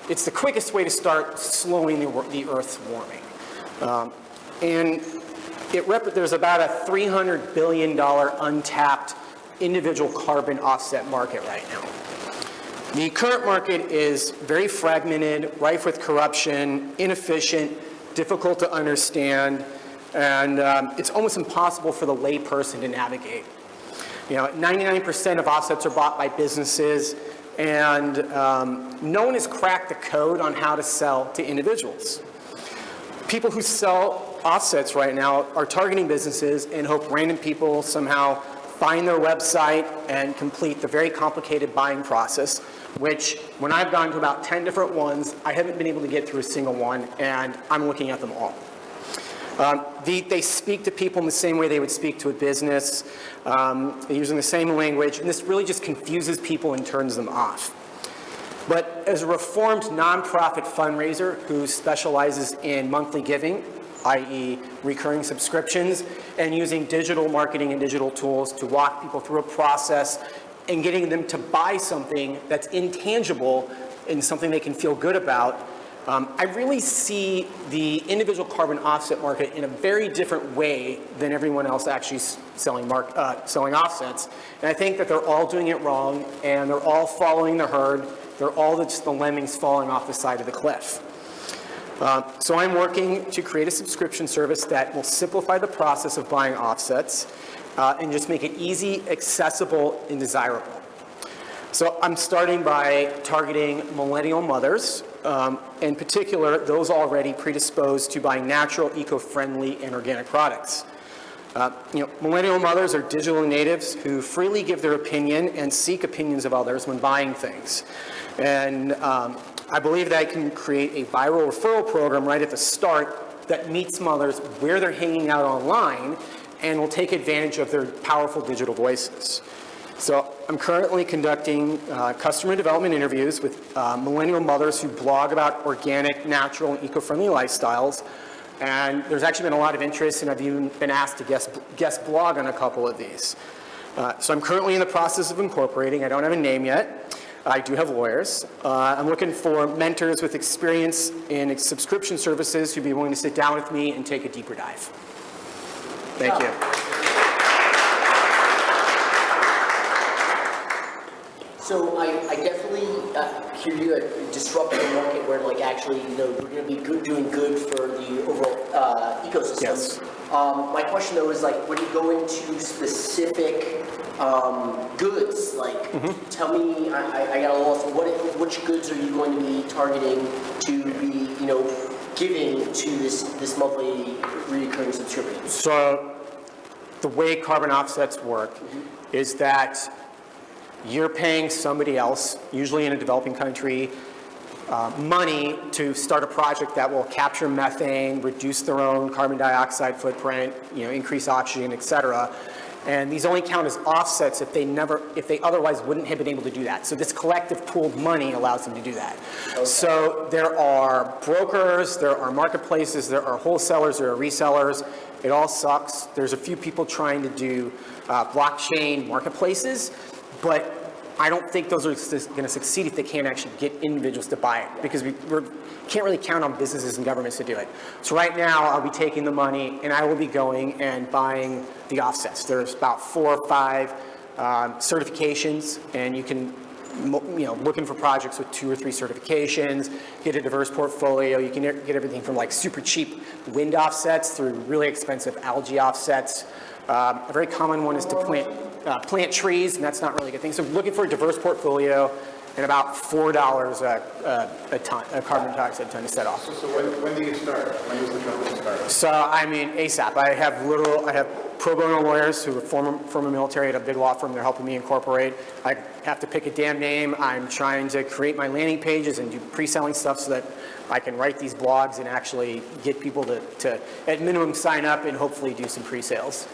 it's the quickest way to start slowing the Earth's warming. And there's about a $300 billion untapped individual carbon offset market right now. The current market is very fragmented, rife with corruption, inefficient, difficult to understand, and it's almost impossible for the layperson to navigate. 99% of offsets are bought by businesses, and no one has cracked the code on how to sell to individuals. People who sell offsets right now are targeting businesses and hope random people somehow find their website and complete the very complicated buying process, which when I've gone to about 10 different ones, I haven't been able to get through a single one, and I'm looking at them all. They speak to people in the same way they would speak to a business, using the same language, and this really just confuses people and turns them off. But as a reformed nonprofit fundraiser who specializes in monthly giving, i.e. recurring subscriptions, and using digital marketing and digital tools to walk people through a process and getting them to buy something that's intangible and something they can feel good about, I really see the individual carbon offset market in a very different way than everyone else actually selling offsets. And I think that they're all doing it wrong, and they're all following the herd. They're all just the lemmings falling off the side of the cliff. So I'm working to create a subscription service that will simplify the process of buying offsets and just make it easy, accessible, and desirable. So I'm starting by targeting millennial mothers, in particular, those already predisposed to buying natural, eco-friendly, and organic products. Millennial mothers are digital natives who freely give their opinion and seek opinions of others when buying things. And I believe that I can create a viral referral program right at the start that meets mothers where they're hanging out online and will take advantage of their powerful digital voices. So I'm currently conducting customer development interviews with millennial mothers who blog about organic, natural, and eco-friendly lifestyles. And there's actually been a lot of interest, and I've even been asked to guest blog on a couple of these. So I'm currently in the process of incorporating. I don't have a name yet. I do have lawyers. I'm looking for mentors with experience in subscription services who'd be willing to sit down with me and take a deeper dive. Thank you. So I definitely hear you at disrupting the market where like actually, we're going to be doing good for the overall ecosystem. Yes. My question though is like, when you go into specific goods, like tell me, I got a lost, which goods are you going to be targeting to be, giving to this monthly recurring subscription? So the way carbon offsets work is that you're paying somebody else, usually in a developing country, money to start a project that will capture methane, reduce their own carbon dioxide footprint, increase oxygen, et cetera. And these only count as offsets if they otherwise wouldn't have been able to do that. So this collective pooled money allows them to do that. Okay. So there are brokers, there are marketplaces, there are wholesalers, there are resellers. It all sucks. There's a few people trying to do blockchain marketplaces, but I don't think those are going to succeed if they can't actually get individuals to buy it, because we can't really count on businesses and governments to do it. So right now, I'll be taking the money and I will be going and buying the offsets. There's about 4 or 5 certifications, and you can, looking for projects with 2 or 3 certifications, get a diverse portfolio. You can get everything from like super cheap wind offsets through really expensive algae offsets. A very common one is to plant trees, and that's not really a good thing. So looking for a diverse portfolio and about $4 a ton, a carbon dioxide ton to set off. So when do you start? When does the company start? So ASAP. I have pro bono lawyers who are former military at a big law firm. They're helping me incorporate. I have to pick a damn name. I'm trying to create my landing pages and do pre-selling stuff so that I can write these blogs and actually get people to at minimum sign up and hopefully do some pre-sales.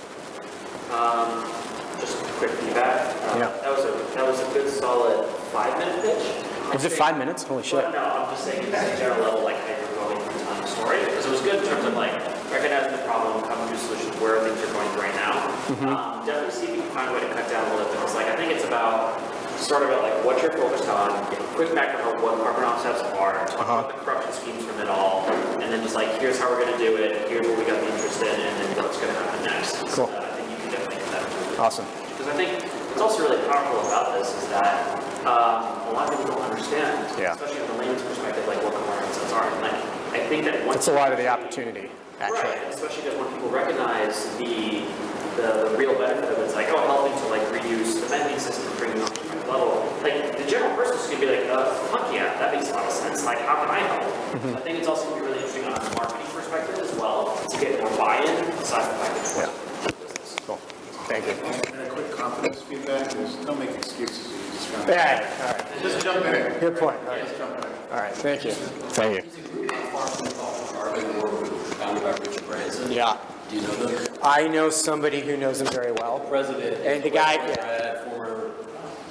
Just quick feedback. Yeah. That was a good solid 5-minute pitch. Was it 5 minutes? Holy shit. But no, I'm just saying it's a general level, like how you're going through telling the story. Because it was good in terms of like recognizing the problem, coming to solutions, where things are going through right now. Definitely see if you can find a way to cut down a little bit. Because like I think it's about like what you're focused on, get a quick background of what carbon offsets are, talk about the corruption schemes from it all, and then just like here's how we're going to do it, here's what we got the interest in, and then what's going to happen next. Cool. I think you can definitely get that. Awesome. Because I think what's also really powerful about this is that a lot of people don't understand, especially from the layman's perspective, like what carbon offsets are. And like, I think that once that's a lot of the opportunity, actually. Right, especially because when people recognize the real benefit of it, it's like, helping to like reuse the methane system, bringing it up to the next level. Like the general person is going to be like, fuck yeah, that makes a lot of sense. Like, how can I help? I think it's also going to be really interesting on a marketing perspective as well to get more buy-in aside from the fact that business. Cool. Thank you. And a quick confidence feedback is don't make excuses. You just kind of All right. just jump in. Good point. All right. Just jump in. All right. Thank you. Thank you. Yeah. Do you know them? I know somebody who knows them very well. President. And the guy, Former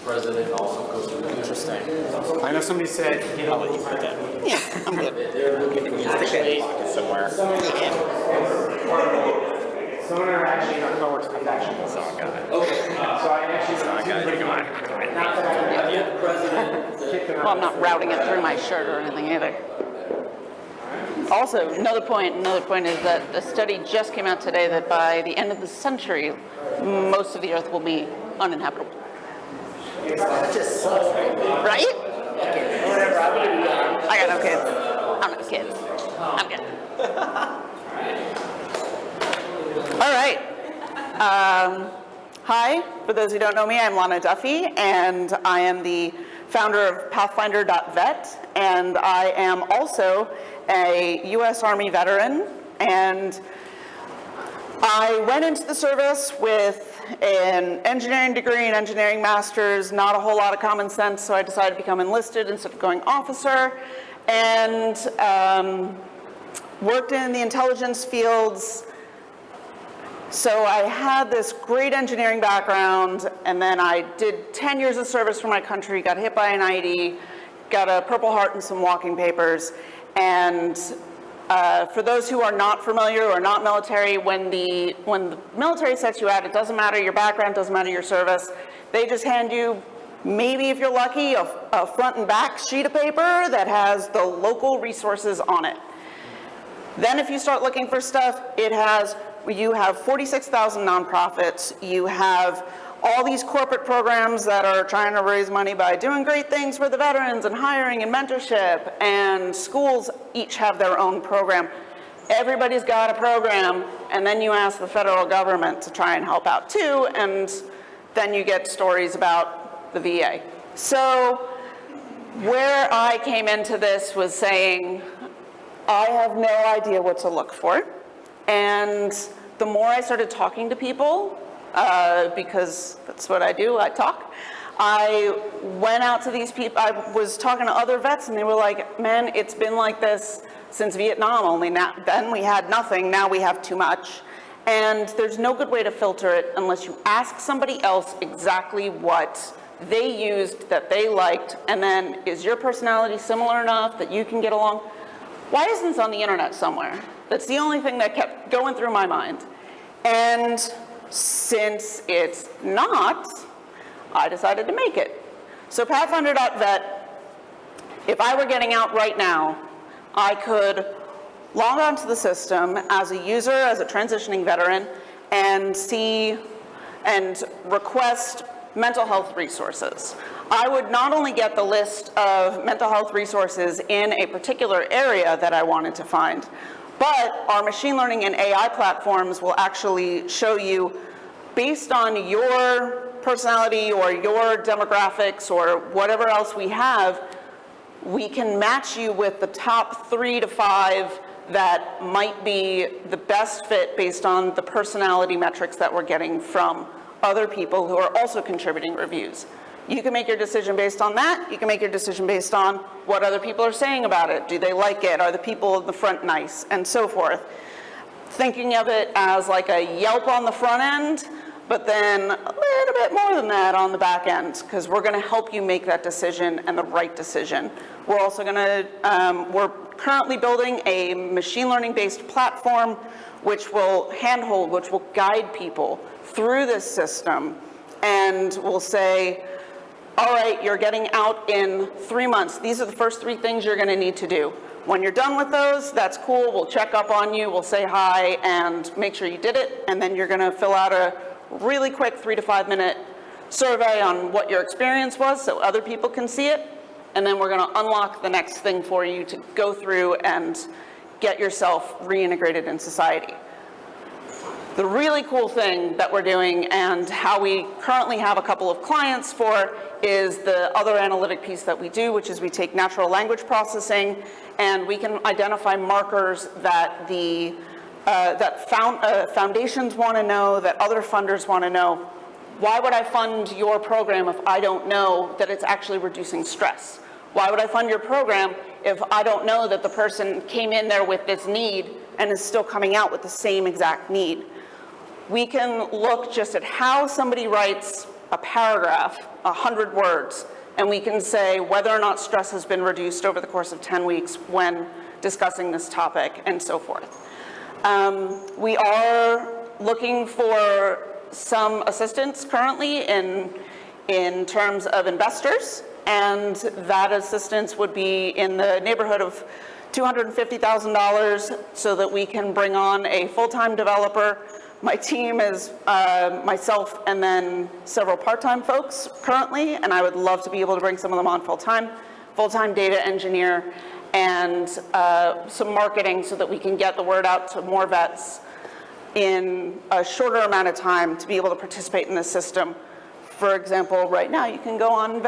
president, also Costa Rica. Interesting. I know somebody said, Yeah, I'm good. They're looking for Stick it somewhere. some of our actually our coworkers is actually. So I got it. Okay. So I actually. So I got it. Come on. Not that I Yeah, the president. Well, I'm not routing it through my shirt or anything either. Also, another point is that a study just came out today that by the end of the century, most of the Earth will be uninhabitable. That just sucks, Right? Whatever, I'm gonna be gone. I got no kids. I'm not kids. I'm good. All right. Hi, for those who don't know me, I'm Lana Duffy, and I am the founder of Pathfinder.vet, and I am also a U.S. Army veteran, and I went into the service with an engineering degree, an engineering master's, not a whole lot of common sense, so I decided to become enlisted instead of going officer, and worked in the intelligence fields, So I had this great engineering background, and then I did 10 years of service for my country, got hit by an IED, got a Purple Heart and some walking papers. And for those who are not familiar or not military, when the military sets you out, it doesn't matter your background, doesn't matter your service. They just hand you, maybe if you're lucky, a front and back sheet of paper that has the local resources on it. Then if you start looking for stuff, you have 46,000 nonprofits, you have all these corporate programs that are trying to raise money by doing great things for the veterans and hiring and mentorship, and schools each have their own program. Everybody's got a program, and then you ask the federal government to try and help out too, and then you get stories about the VA. So where I came into this was saying, I have no idea what to look for. And the more I started talking to people, because that's what I do, I talk, I went out to these people, I was talking to other vets, and they were like, man, it's been like this since Vietnam, only now, then we had nothing, now we have too much. And there's no good way to filter it unless you ask somebody else exactly what they used that they liked, and then is your personality similar enough that you can get along? Why isn't this on the internet somewhere? That's the only thing that kept going through my mind. And since it's not, I decided to make it. So Pathfinder.vet, if I were getting out right now, I could log onto the system as a user, as a transitioning veteran, and see and request mental health resources. I would not only get the list of mental health resources in a particular area that I wanted to find, but our machine learning and AI platforms will actually show you, based on your personality or your demographics or whatever else we have, we can match you with the top 3 to 5 that might be the best fit based on the personality metrics that we're getting from other people who are also contributing reviews. You can make your decision based on that. You can make your decision based on what other people are saying about it. Do they like it? Are the people in the front nice? And so forth. Thinking of it as like a Yelp on the front end, but then a little bit more than that on the back end, because we're going to help you make that decision and the right decision. We're also going to, we're currently building a machine learning based platform which will handhold, which will guide people through this system, and will say, all right, you're getting out in 3 months. These are the first 3 things you're going to need to do. When you're done with those, that's cool. We'll check up on you. We'll say hi and make sure you did it. And then you're going to fill out a really quick 3 to 5 minute survey on what your experience was so other people can see it. And then we're going to unlock the next thing for you to go through and get yourself reintegrated in society. The really cool thing that we're doing, and how we currently have a couple of clients for, is the other analytic piece that we do, which is we take natural language processing and we can identify markers that foundations want to know, that other funders want to know. Why would I fund your program if I don't know that it's actually reducing stress? Why would I fund your program if I don't know that the person came in there with this need and is still coming out with the same exact need? We can look just at how somebody writes a paragraph, 100 words, and we can say whether or not stress has been reduced over the course of 10 weeks when discussing this topic, and so forth. We are looking for some assistance currently in terms of investors, and that assistance would be in the neighborhood of $250,000 so that we can bring on a full-time developer. My team is myself and then several part-time folks currently, and I would love to be able to bring some of them on full-time data engineer, and some marketing so that we can get the word out to more vets in a shorter amount of time to be able to participate in the system. For example, right now you can go on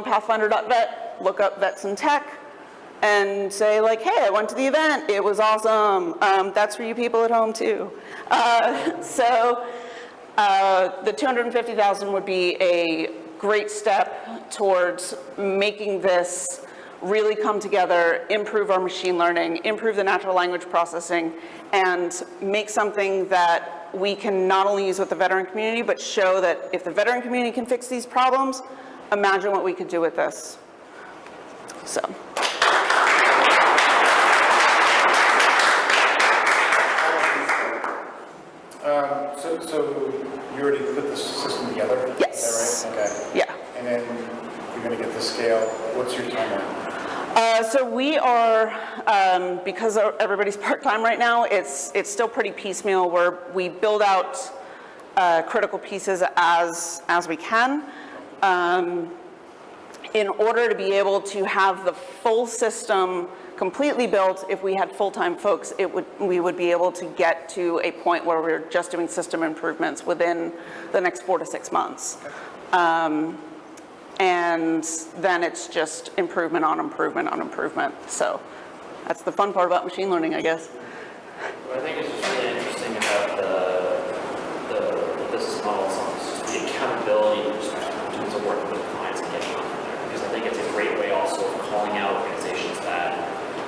Pathfinder.vet, look up Vets in Tech, and say like, hey, I went to the event, it was awesome. That's for you people at home too. So the $250,000 would be a great step towards making this really come together, improve our machine learning, improve the natural language processing, and make something that we can not only use with the veteran community, but show that if the veteran community can fix these problems, imagine what we could do with this. So. So you already put the system together? Yes. Is that right? Okay. Yeah. And then you're going to get the scale. What's your timeline? So we are, because everybody's part-time right now, it's still pretty piecemeal, where we build out critical pieces as we can. In order to be able to have the full system completely built, if we had full-time folks, we would be able to get to a point where we're just doing system improvements within the next 4 to 6 months. And then it's just improvement on improvement on improvement. So that's the fun part about machine learning, I guess. What I think is just really interesting about the business model itself is just the accountability perspective in terms of working with clients and getting on from there. Because I think it's a great way also of calling out organizations that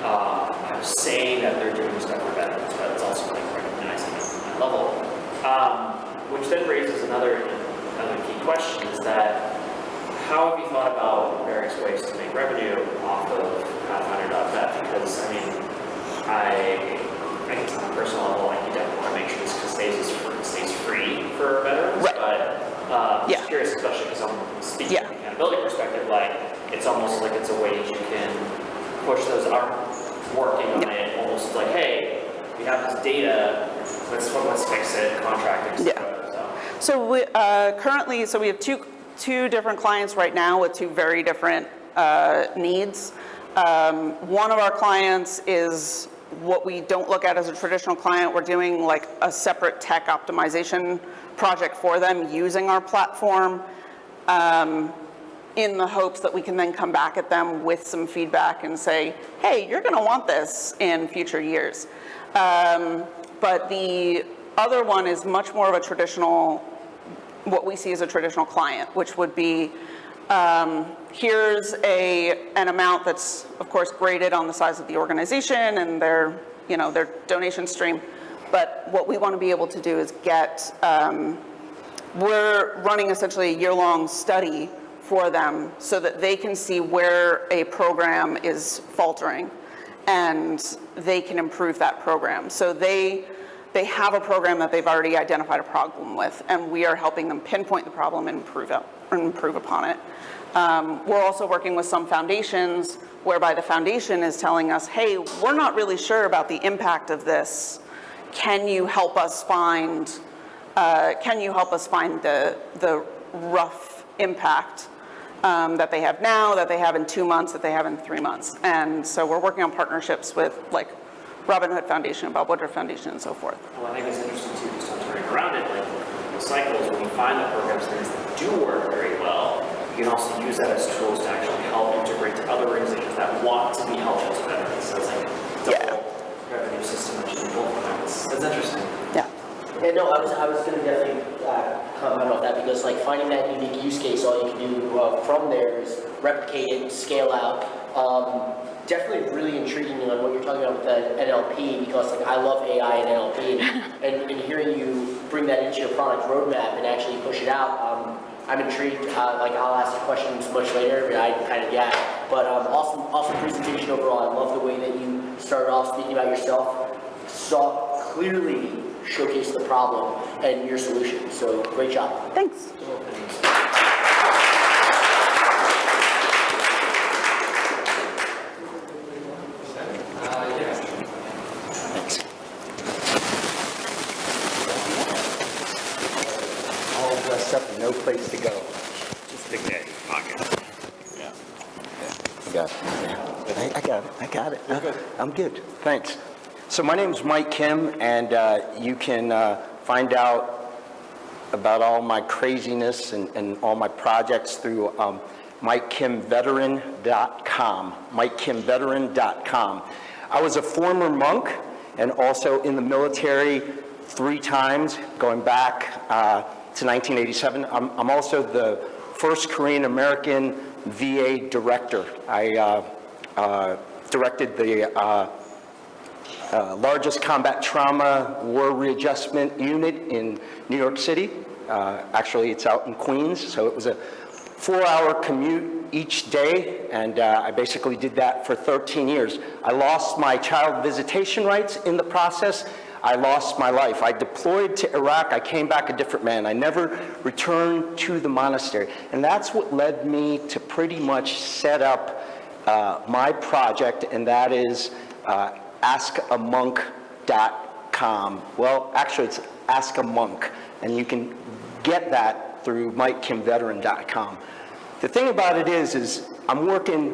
are saying that they're doing stuff for veterans, but it's also like recognizing it from that level. Which then raises another key question, is that how have you thought about various ways to make revenue off of Pathfinder.vet? Because, I mean, I guess on a personal level, like, you definitely want to make sure this stays free for veterans. Right. But just curious, especially because I'm speaking from an accountability perspective, like, it's almost like it's a way that you can push those that aren't working on it, almost like, hey, we have this data, let's fix it, contracting, etc. So we, currently, we have two different clients right now with two very different needs. One of our clients is what we don't look at as a traditional client. We're doing like a separate tech optimization project for them using our platform, in the hopes that we can then come back at them with some feedback and say, hey, you're gonna want this in future years. But the other one is much more of a traditional, what we see as a traditional client, which would be, here's an amount that's, of course, graded on the size of the organization and their donation stream. But what we want to be able to do is get, we're running essentially a year-long study for them so that they can see where a program is faltering and they can improve that program. So they have a program that they've already identified a problem with, and we are helping them pinpoint the problem and improve upon it. We're also working with some foundations whereby the foundation is telling us, hey, we're not really sure about the impact of this. Can you help us find the rough impact that they have now, that they have in 2 months, that they have in 3 months? And so we're working on partnerships with like Robin Hood Foundation, Bob Woodruff Foundation, and so forth. Well, I think it's interesting too, just on turning around it, like the cycles, when you find the programs, things that do work very well, you can also use that as tools to actually help integrate to other organizations that want to be helpful to veterans. So it's like a double revenue system that you can pull from that. That's interesting. Yeah. Yeah, no, I was going to definitely comment on that, because like finding that unique use case, all you can do from there is replicate it, scale out. Definitely really intriguing on what you're talking about with the NLP, because like I love AI and NLP, and hearing you bring that into your product roadmap and actually push it out, I'm intrigued. Like I'll ask the questions much later, but I kind of But awesome presentation overall. I love the way that you started off speaking about yourself, clearly showcase the problem and your solution. So great job. Thanks. All dressed up and no place to go. Just stick that in your pocket. Yeah. I got it. I'm good. Thanks. So my name is Mike Kim, and you can find out about all my craziness and all my projects through MikeKimVeteran.com. MikeKimVeteran.com. I was a former monk and also in the military 3 times, going back to 1987. I'm also the first Korean American VA director. I directed the largest combat trauma war readjustment unit in New York City. Actually, it's out in Queens, so it was a 4-hour commute each day, and I basically did that for 13 years. I lost my child visitation rights in the process. I lost my life. I deployed to Iraq. I came back a different man. I never returned to the monastery. And that's what led me to pretty much set up my project, and that is askamonk.com. Well, actually, it's Ask a Monk, and you can get that through MikeKimVeteran.com. The thing about it is I'm working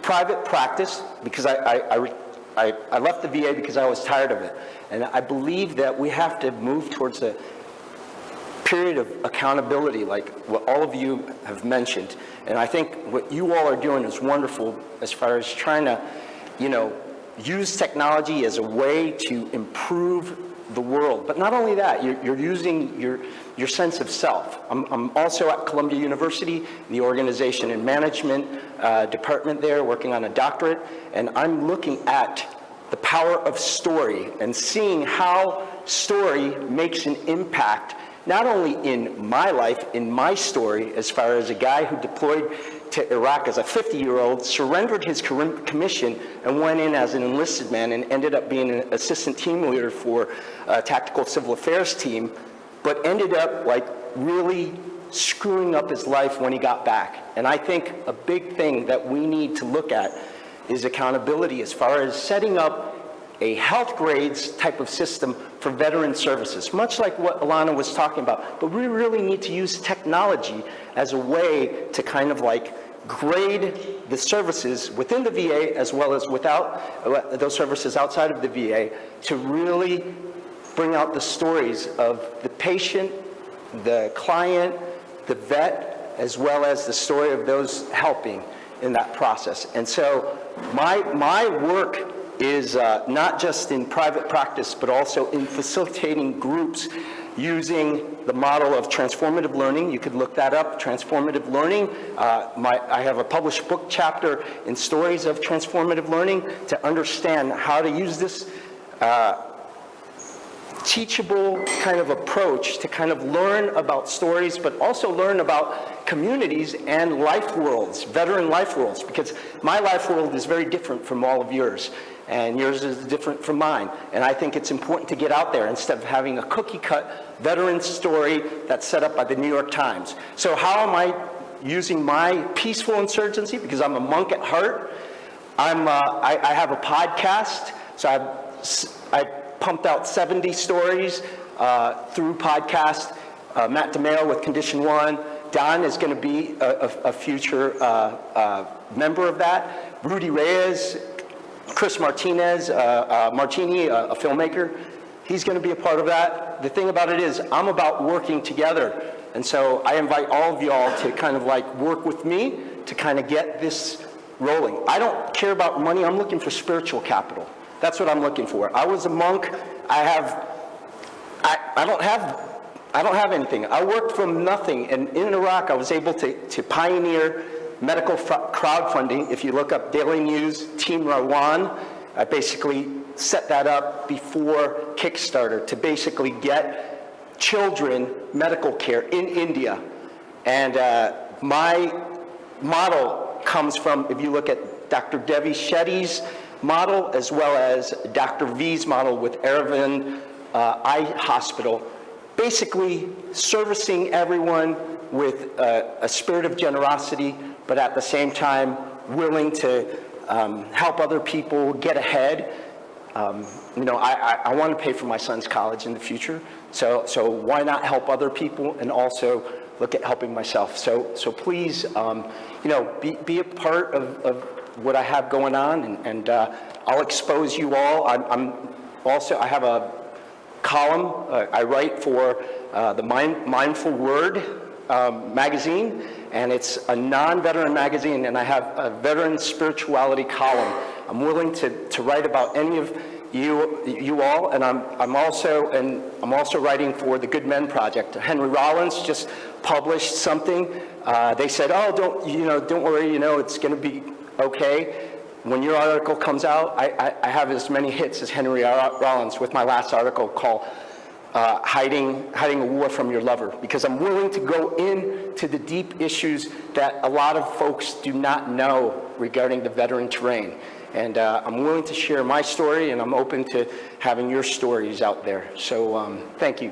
private practice because I left the VA because I was tired of it. And I believe that we have to move towards a period of accountability, like what all of you have mentioned. And I think what you all are doing is wonderful as far as trying to, use technology as a way to improve the world. But not only that, you're using your sense of self. I'm also at Columbia University, the organization and management department there, working on a doctorate, and I'm looking at the power of story and seeing how story makes an impact, not only in my life, in my story, as far as a guy who deployed to Iraq as a 50-year-old, surrendered his commission and went in as an enlisted man and ended up being an assistant team leader for a tactical civil affairs team, but ended up really screwing up his life when he got back. And I think a big thing that we need to look at is accountability as far as setting up a health grades type of system for veteran services, much like what Alana was talking about. But we really need to use technology as a way to kind of grade the services within the VA as well as without those services outside of the VA to really bring out the stories of the patient, the client, the vet, as well as the story of those helping in that process. And so my work is not just in private practice, but also in facilitating groups using the model of transformative learning. You could look that up, transformative learning. I have a published book chapter in Stories of Transformative Learning to understand how to use this teachable kind of approach to kind of learn about stories, but also learn about communities and life worlds, veteran life worlds, because my life world is very different from all of yours, and yours is different from mine. And I think it's important to get out there instead of having a cookie-cut veteran story that's set up by the New York Times. So how am I using my peaceful insurgency? Because I'm a monk at heart. I have a podcast, so I pumped out 70 stories through podcast. Matt DeMeo with Condition One. Don is going to be a future member of that. Rudy Reyes, Chris Martinez, Martini, a filmmaker, he's going to be a part of that. The thing about it is I'm about working together. And so I invite all of y'all to kind of work with me to kind of get this rolling. I don't care about money. I'm looking for spiritual capital. That's what I'm looking for. I was a monk. I don't have anything. I worked from nothing. And in Iraq, I was able to pioneer medical crowdfunding. If you look up Daily News, Team Rawan, I basically set that up before Kickstarter to basically get children medical care in India. And my model comes from, if you look at Dr. Devi Shetty's model, as well as Dr. V's model with Aravind Eye Hospital, basically servicing everyone with a spirit of generosity, but at the same time willing to help other people get ahead. I want to pay for my son's college in the future, so why not help other people and also look at helping myself? So please, be a part of what I have going on, and I'll expose you all. I have a column I write for the Mindful Word magazine, and it's a non-veteran magazine, and I have a veteran spirituality column. I'm willing to write about any of you all, and I'm also writing for the Good Men Project. Henry Rollins just published something. They said, "Oh, don't worry, it's going to be okay." when your article comes out, I have as many hits as Henry Rollins with my last article called hiding a war from your lover, because I'm willing to go into the deep issues that a lot of folks do not know regarding the veteran terrain. And I'm willing to share my story, and I'm open to having your stories out there. So thank you.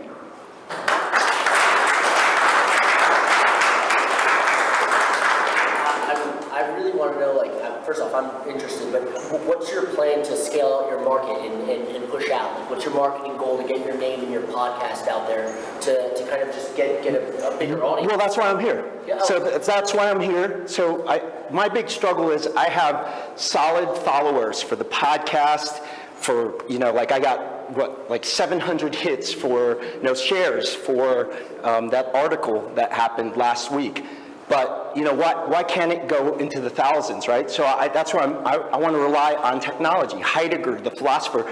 I really want to know, like, first off, I'm interested, but what's your plan to scale out your market and push out? Like, what's your marketing goal to get your name and your podcast out there to kind of just get a bigger audience? Well, that's why I'm here. Yeah, So that's why I'm here. So my big struggle is I have solid followers for the podcast, for, like I got, like 700 hits for, shares for that article that happened last week. But, why can't it go into the thousands, right? So that's why I want to rely on technology. Heidegger, the philosopher,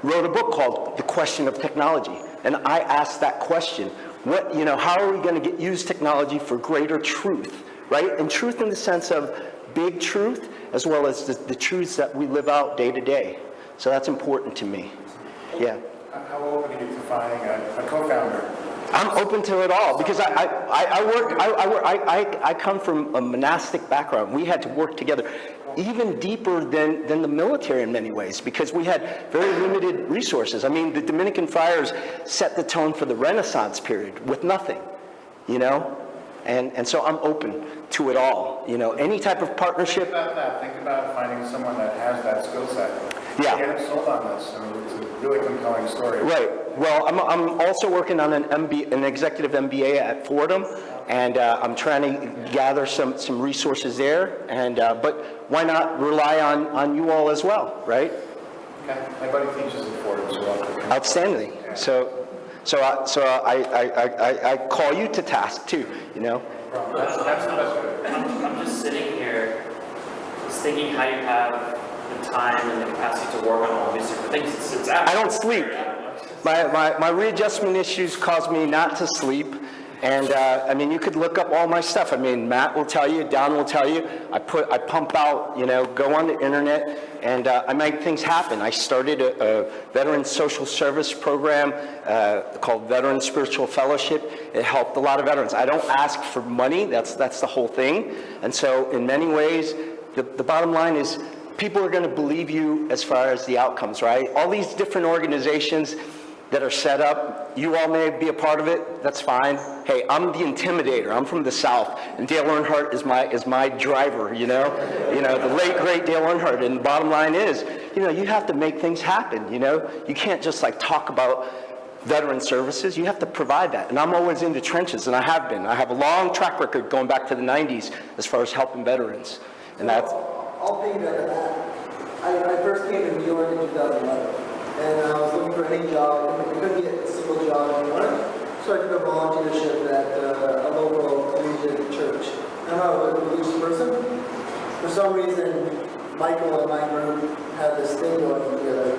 wrote a book called The Question of Technology. And I asked that question. How are we going to use technology for greater truth, right? And truth in the sense of big truth, as well as the truths that we live out day to day. So that's important to me. Yeah. How open are you to finding a co-founder? I'm open to it all, because I come from a monastic background. We had to work together even deeper than the military in many ways, because we had very limited resources. I mean, the Dominican friars set the tone for the Renaissance period with nothing, and so I'm open to it all. Any type of partnership. Think about that. Think about finding someone that has that skill set. Yeah. Get them sold on this. I mean, it's a really compelling story. Right. Well, I'm also working on an executive MBA at Fordham, and I'm trying to gather some resources there. And but why not rely on you all as well, right? Okay. My buddy teaches at Fordham, so outstanding. Yeah. So I call you to task too. That's the best way. I'm just sitting here, just thinking how you have the time and the capacity to work on all these different things. It's I don't sleep. My readjustment issues cause me not to sleep. And you could look up all my stuff. Matt will tell you, Don will tell you. I pump out, go on the internet, and I make things happen. I started a veteran social service program called Veteran Spiritual Fellowship. It helped a lot of veterans. I don't ask for money. That's the whole thing. And so in many ways, the bottom line is people are going to believe you as far as the outcomes, right? All these different organizations that are set up, you all may be a part of it, that's fine. Hey, I'm the intimidator, I'm from the South, and Dale Earnhardt is my driver, the late, great Dale Earnhardt. And the bottom line is, you have to make things happen, You can't just talk about veteran services, you have to provide that. And I'm always in the trenches, and I have been. I have a long track record going back to the 90s as far as helping veterans. And that's... I'll piggyback on that. I first came to New York in 2011. And I was looking for any job, and I couldn't get a single job in New York. So I took a volunteership at a local collegiate church. I'm not a religious person. For some reason, Michael and my group had this thing going together.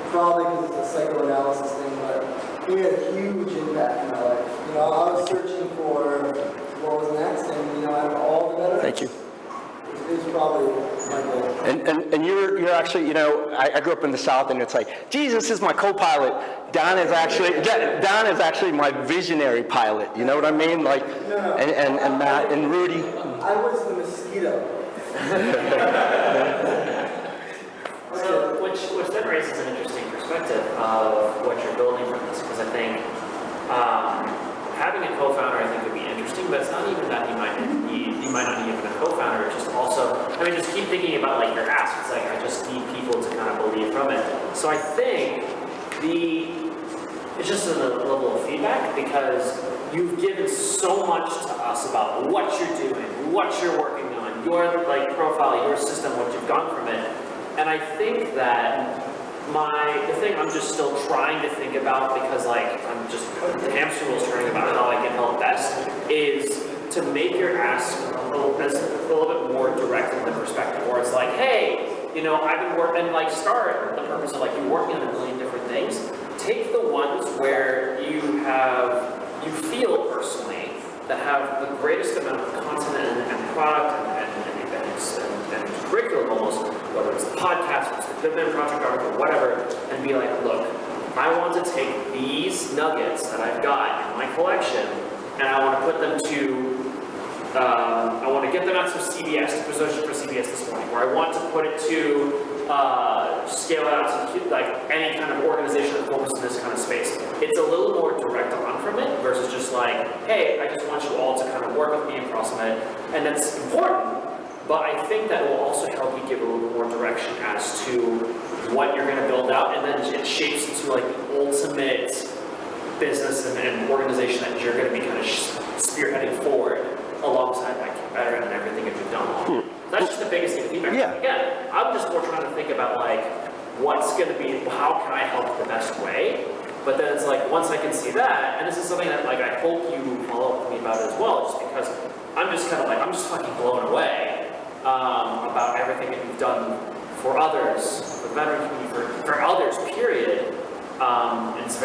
Probably because it's a psychoanalysis thing, but he had a huge impact in my life. I was searching for what was next, and out of all the veterans. Thank you. It's probably my goal. And you're actually, I grew up in the South, and it's like, Jesus is my co-pilot. Don is actually my visionary pilot. You know what I mean? Like, and Matt and Rudy. I was the mosquito. So, which then raises an interesting perspective of what you're building from this, because I think having a co-founder, I think, would be interesting, but it's not even that you might not need even a co-founder. It's just also, just keep thinking about your ask. It's I just need people to kind of believe from it. So I think it's just a level of feedback, because you've given so much to us about what you're doing, what you're working on, your profile, your system, what you've gone from it. And I think that the thing I'm just still trying to think about, because I'm just, the hamster wheel's turning about how I can help best, is to make your ask a little bit more direct in the perspective, where it's hey, I've been working, start the purpose of you're working on a million different things. Take the ones where you feel personally that have the greatest amount of content and product and curriculum almost, whether it's the podcast, or it's the Goodman Project article, whatever, and be like, look, I want to take these nuggets that I've got in my collection, and I want to put them to, I want to get them out to CBS, to position for CBS this morning, or I want to put it to scale it out to like any kind of organization that focuses in this kind of space. It's a little more direct on from it versus just like, hey, I just want you all to kind of work with me across it, and that's important. But I think that will also help you give a little more direction as to what you're going to build out, and then it shapes into like the ultimate business and organization that you're going to be kind of spearheading forward alongside that veteran and everything that you've done. That's just the biggest thing to feedback. Yeah. Again, I'm just more trying to think about like what's going to be, how can I help the best way? But then it's like once I can see that, and this is something that like I hope you follow up with me about as well, just because I'm just kind of like I'm just fucking blown away about everything that you've done for others, for the veteran community, for others, period. And it's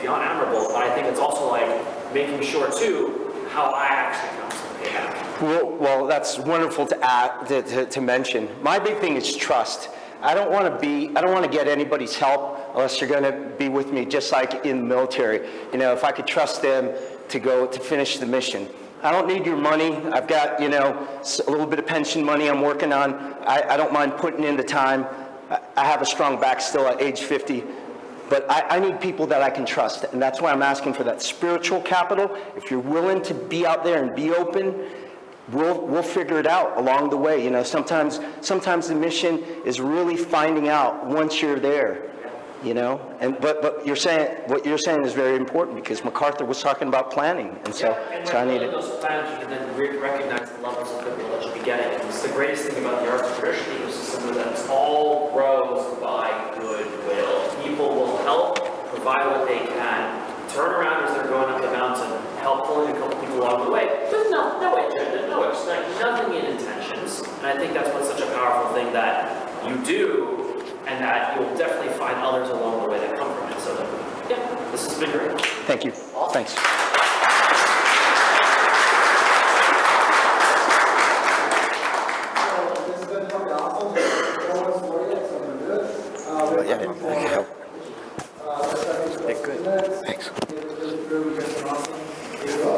beyond admirable, but I think it's also like making sure too how I actually can also pay back. Well, that's wonderful to add, to mention. My big thing is trust. I don't want to get anybody's help unless you're going to be with me, just like in the military. You know, if I could trust them to finish the mission. I don't need your money. I've got, a little bit of pension money I'm working on. I don't mind putting in the time. I have a strong back still at age 50. But I need people that I can trust. And that's why I'm asking for that spiritual capital. If you're willing to be out there and be open, we'll figure it out along the way. Sometimes the mission is really finding out once you're there. But what you're saying is very important, because MacArthur was talking about planning, and so I need it. Those plans, you can then recognize the levels of goodwill that you'll be getting. And it's the greatest thing about the arts tradition ecosystem is that it's all grows by goodwill. People will help provide what they can, turn around as they're going up the mountain, help pulling a couple people along the way. There's no agenda, nothing in intentions. And I think that's what's such a powerful thing that you do. And that you'll definitely find others along the way that come from it. So, yeah, this has been great. Thank you. Awesome. Thanks. So this has been from the awesome. No one's for yet, so we're good. Yeah, I can help. Good. Thanks. Through just awesome. Here you go.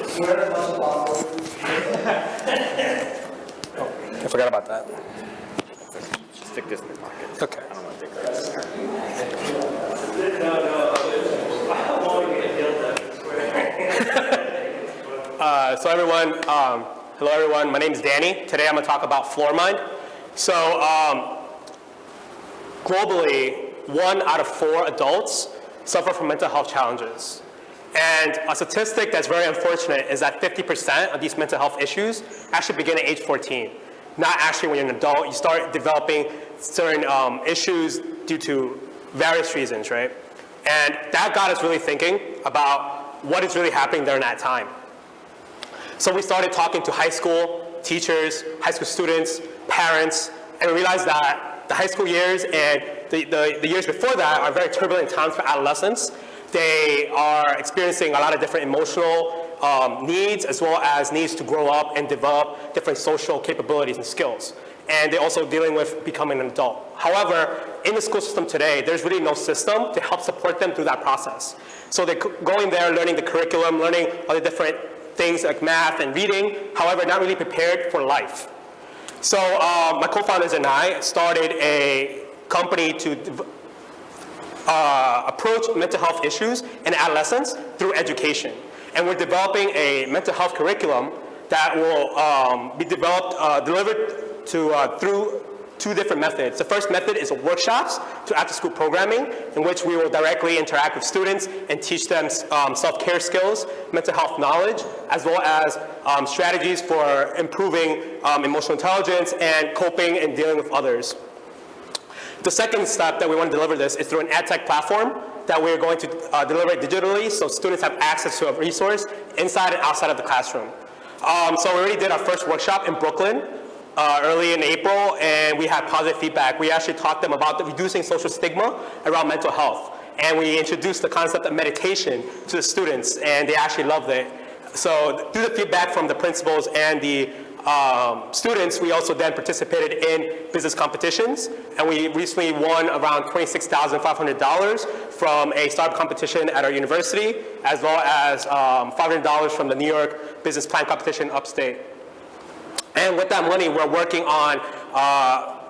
Swear as much as possible. I forgot about that. Stick this in your pocket. Okay. I don't want to take that. Hello everyone, my name is Danny. Today I'm going to talk about FloorMind. So globally, 1 out of 4 adults suffer from mental health challenges. And a statistic that's very unfortunate is that 50% of these mental health issues actually begin at age 14. Not actually when you're an adult. You start developing certain issues due to various reasons, right? And that got us really thinking about what is really happening during that time. So we started talking to high school teachers, high school students, parents, and we realized that the high school years and the years before that are very turbulent times for adolescents. They are experiencing a lot of different emotional needs, as well as needs to grow up and develop different social capabilities and skills. And they're also dealing with becoming an adult. However, in the school system today, there's really no system to help support them through that process. So they're going there, learning the curriculum, learning all the different things like math and reading, however, not really prepared for life. So my co-founders and I started a company to approach mental health issues in adolescents through education. And we're developing a mental health curriculum that will be delivered through 2 different methods. The first method is workshops to after-school programming, in which we will directly interact with students and teach them self-care skills, mental health knowledge, as well as strategies for improving emotional intelligence and coping and dealing with others. The second step that we want to deliver this is through an EdTech platform that we're going to deliver it digitally, so students have access to a resource inside and outside of the classroom. So we already did our first workshop in Brooklyn early in April, and we had positive feedback. We actually taught them about reducing social stigma around mental health. And we introduced the concept of meditation to the students, and they actually loved it. So through the feedback from the principals and the students, we also then participated in business competitions, and we recently won around $26,500 from a startup competition at our university, as well as $500 from the New York Business Plan competition upstate. And with that money, we're working on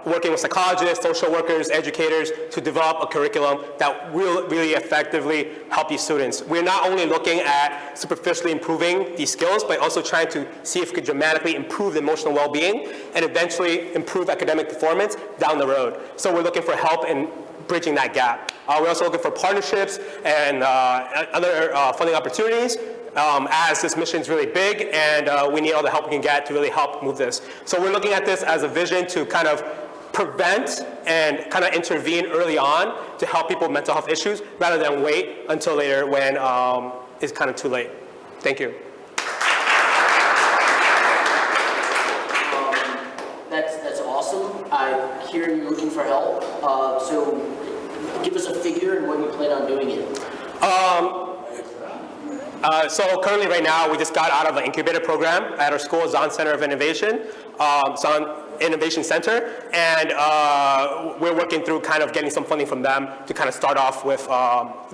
working with psychologists, social workers, educators to develop a curriculum that will really effectively help these students. We're not only looking at superficially improving these skills, but also trying to see if we could dramatically improve the emotional well-being and eventually improve academic performance down the road. So we're looking for help in bridging that gap. We're also looking for partnerships and other funding opportunities as this mission is really big, and we need all the help we can get to really help move this. So we're looking at this as a vision to kind of prevent and kind of intervene early on to help people with mental health issues rather than wait until later when it's kind of too late. Thank you. That's awesome. I hear you're looking for help. So give us a figure and when you plan on doing it. So currently right now, we just got out of an incubator program at our school, Zahn Center of Innovation, Zahn Innovation Center, and we're working through kind of getting some funding from them to kind of start off with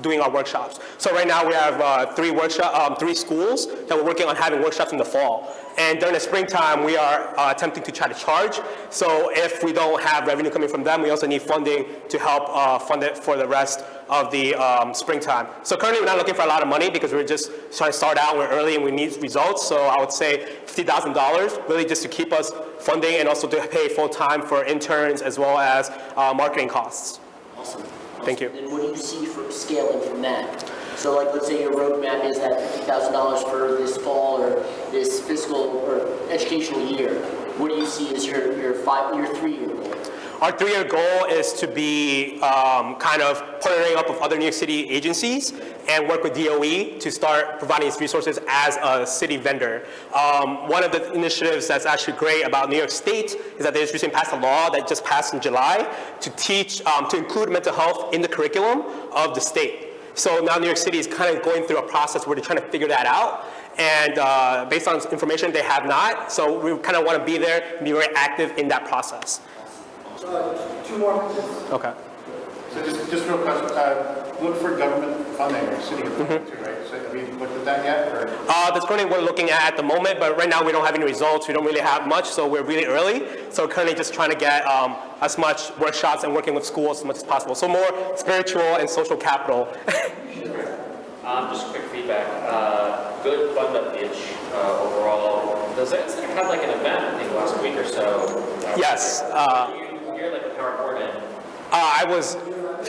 doing our workshops. So right now we have three schools that we're working on having workshops in the fall. And during the springtime, we are attempting to try to charge. So if we don't have revenue coming from them, we also need funding to help fund it for the rest of the springtime. So currently we're not looking for a lot of money because we're just trying to start out, we're early and we need results. So I would say $50,000 really just to keep us funding and also to pay full time for interns as well as marketing costs. Awesome. Thank you. And what do you see for scaling from that? So like, let's say your roadmap is that $50,000 for this fall or this fiscal or educational year. What do you see as your 3-year goal? Our 3-year goal is to be kind of partnering up with other New York City agencies and work with DOE to start providing these resources as a city vendor. One of the initiatives that's actually great about New York State is that they just recently passed a law that just passed in July to teach, to include mental health in the curriculum of the state. So now New York City is kind of going through a process where they're trying to figure that out. And based on information, they have not. So we kind of want to be there and be very active in that process. 2 more minutes. Okay. So just real quick, look for government funding or city funding too, right? So have you looked at that yet? Or? That's currently what we're looking at the moment, but right now we don't have any results. We don't really have much, so we're really early. So we're currently just trying to get as much workshops and working with schools as much as possible. So more spiritual and social capital. Just quick feedback. Good fund up pitch overall. Does that have like an event, I think, last week or so? Yes. You're like a power board in. I was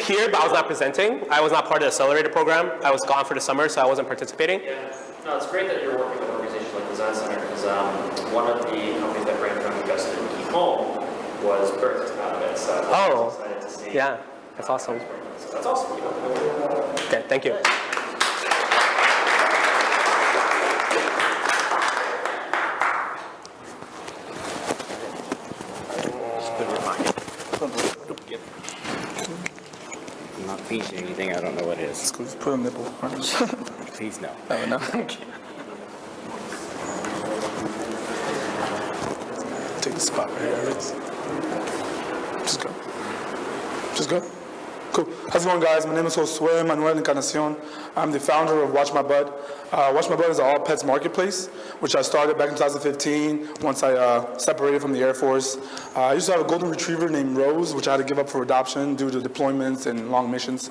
here, but I was not presenting. I was not part of the accelerator program. I was gone for the summer, so I wasn't participating. Yeah. No, it's great that you're working with organizations like Design Center, because one of the companies that Brandon invested in, Keep Home, was birthed out of it. So I'm excited to see. Yeah, that's awesome. So that's awesome. Okay, thank you. I'm not finishing anything. I don't know what it is. Just put a nipple. Please no. Oh, no. Take the spot right here. Just go. Just go. Cool. How's it going, guys? My name is Josue Manuel Encarnacion. I'm the founder of Watch My Bud. Watch My Bud is an all pets marketplace, which I started back in 2015 once I separated from the Air Force. I used to have a golden retriever named Rose, which I had to give up for adoption due to deployments and long missions.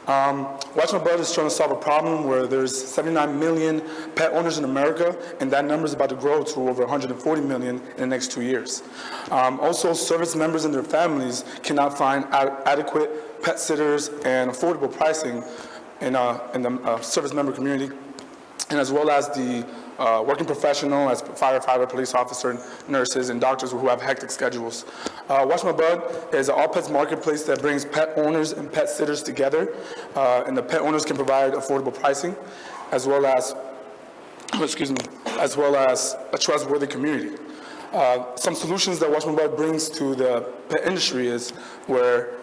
Watch My Bud is trying to solve a problem where there's 79 million pet owners in America, and that number is about to grow to over 140 million in the next 2 years. Also, service members and their families cannot find adequate pet sitters and affordable pricing in the service member community, and as well as the working professional as firefighter, police officer, nurses, and doctors who have hectic schedules. Watch My Bud is an all pets marketplace that brings pet owners and pet sitters together, and the pet owners can provide affordable pricing, as well as a trustworthy community. Some solutions that Watch My Bud brings to the pet industry is where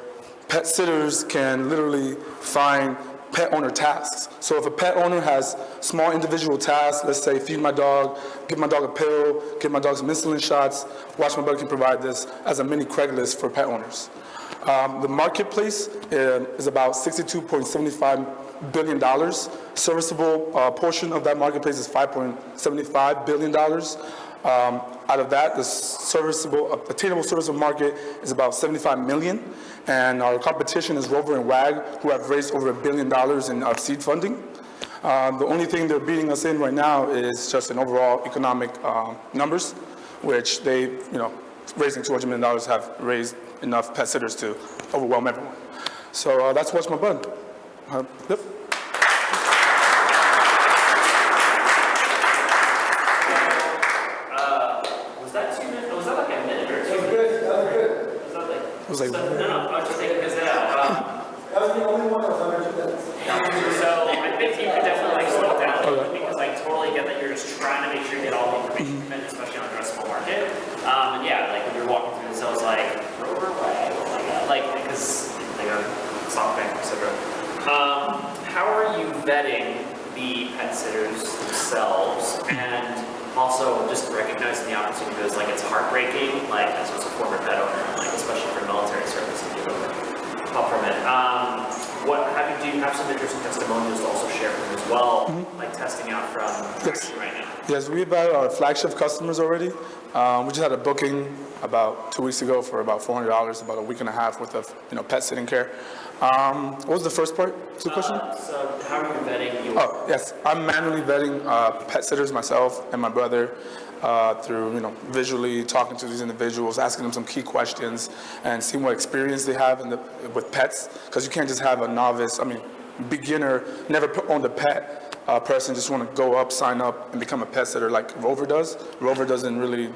pet sitters can literally find pet owner tasks. So if a pet owner has small individual tasks, let's say feed my dog, give my dog a pill, give my dog some insulin shots, Watch My Bud can provide this as a mini Craigslist for pet owners. The marketplace is about $62.75 billion. Serviceable portion of that marketplace is $5.75 billion. Out of that, the attainable serviceable market is about $75 million. And our competition is Rover and WAG, who have raised over $1 billion in seed funding. The only thing they're beating us in right now is just in overall economic numbers, which they, raising $200 million have raised enough pet sitters to overwhelm everyone. So that's Watch My Bud. Yep. Was that 2 minutes? Was that like a minute or 2 minutes? That was good. Was that like? It was like, No, I was just taking this out. That was the only one that was under 2 minutes. So I think you could definitely like slow it down a little bit because I totally get that you're just trying to make sure you get all the information from it, especially on the addressable market. And yeah, like when you're walking through this, I was like, Rover, WAG, oh my god, like because they are SoftBank, etc. How are you vetting the pet sitters themselves, and also just recognizing the opportunity because like it's heartbreaking, like as a former pet owner, like especially for military service, if you up from it. Do you have some interesting testimonials to also share with them as well, like testing out from right now? Yes, we've had our flagship customers already. We just had a booking about 2 weeks ago for about $400, about a week and a half worth of pet sitting care. What was the first part of the question? So how are you vetting your... Oh, yes. I'm manually vetting pet sitters myself and my brother through, visually talking to these individuals, asking them some key questions, and seeing what experience they have with pets. Because you can't just have a novice, beginner, never owned a pet person just want to go up, sign up, and become a pet sitter like Rover does. Rover doesn't really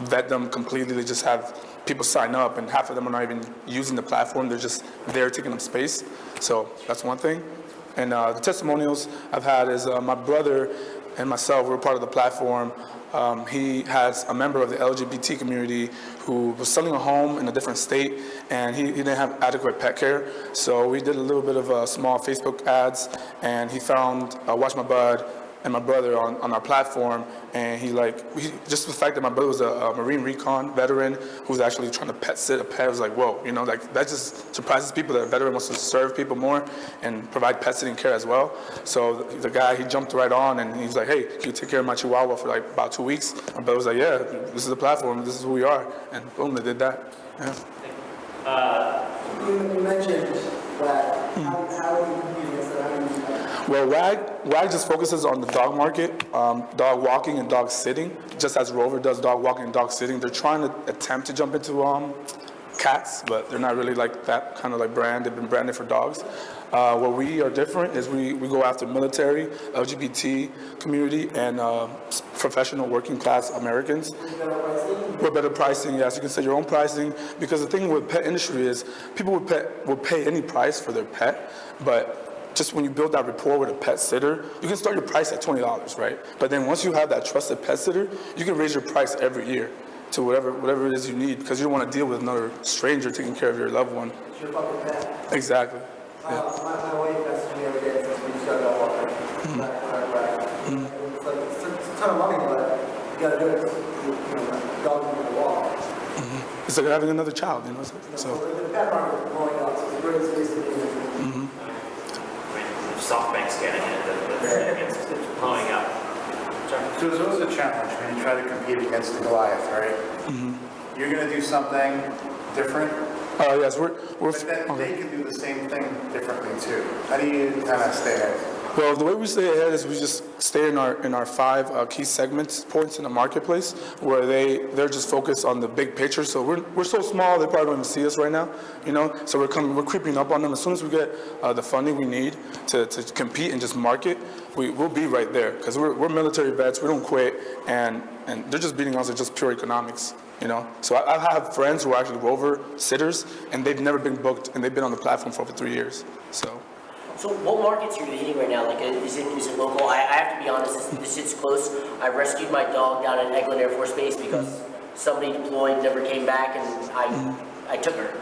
vet them completely. They just have people sign up, and half of them are not even using the platform. They're just there taking up space. So that's one thing. And the testimonials I've had is my brother and myself, we're part of the platform. He has a member of the LGBT community who was selling a home in a different state, and he didn't have adequate pet care. So we did a little bit of small Facebook ads, and he found Watch My Bud and my brother on our platform, and just the fact that my brother was a Marine Recon veteran who was actually trying to pet sit a pet, I was like, whoa, that just surprises people that a veteran wants to serve people more and provide pet sitting care as well. So the guy, he jumped right on, and he's like, hey, can you take care of my Chihuahua for like about 2 weeks? My brother was like, yeah, this is the platform, this is who we are, and boom, they did that. Yeah. You mentioned WAG. How are you competing against that? How do you use that? Well, WAG just focuses on the dog market, dog walking and dog sitting, just as Rover does dog walking and dog sitting. They're trying to attempt to jump into cats, but they're not really like that kind of like brand. They've been branded for dogs. Where we are different is we go after military, LGBT community, and professional working class Americans. We're better pricing, yes. You can set your own pricing, because the thing with pet industry is people will pay any price for their pet, but just when you build that rapport with a pet sitter, you can start your price at $20, right? But then once you have that trusted pet sitter, you can raise your price every year to whatever it is you need, because you don't want to deal with another stranger taking care of your loved one. It's your fucking pet. Exactly. Yeah. My wife messaged me every day since we started out walking. It's a ton of money, but you gotta do it. Dogs need to walk. It's like having another child, So. The pet market is blowing up, so it's a great space to be in. SoftBank scanning it, it's blowing up. So it's always a challenge when you try to compete against the Goliath, right? You're going to do something different. Yes, but then they can do the same thing differently too. How do you kind of stay ahead? Well, the way we stay ahead is we just stay in our 5 key points in the marketplace, where they're just focused on the big picture. So we're so small they probably don't even see us right now, So we're creeping up on them. As soon as we get the funding we need to compete and just market, we'll be right there, because we're military vets. We don't quit, and they're just beating us at just pure economics. So I have friends who are actually Rover sitters, and they've never been booked, and they've been on the platform for over 3 years. So what markets are you hitting right now? Like, is it local? I have to be honest, this hits close. I rescued my dog down at Eglin Air Force Base because somebody deployed, never came back, and I took her.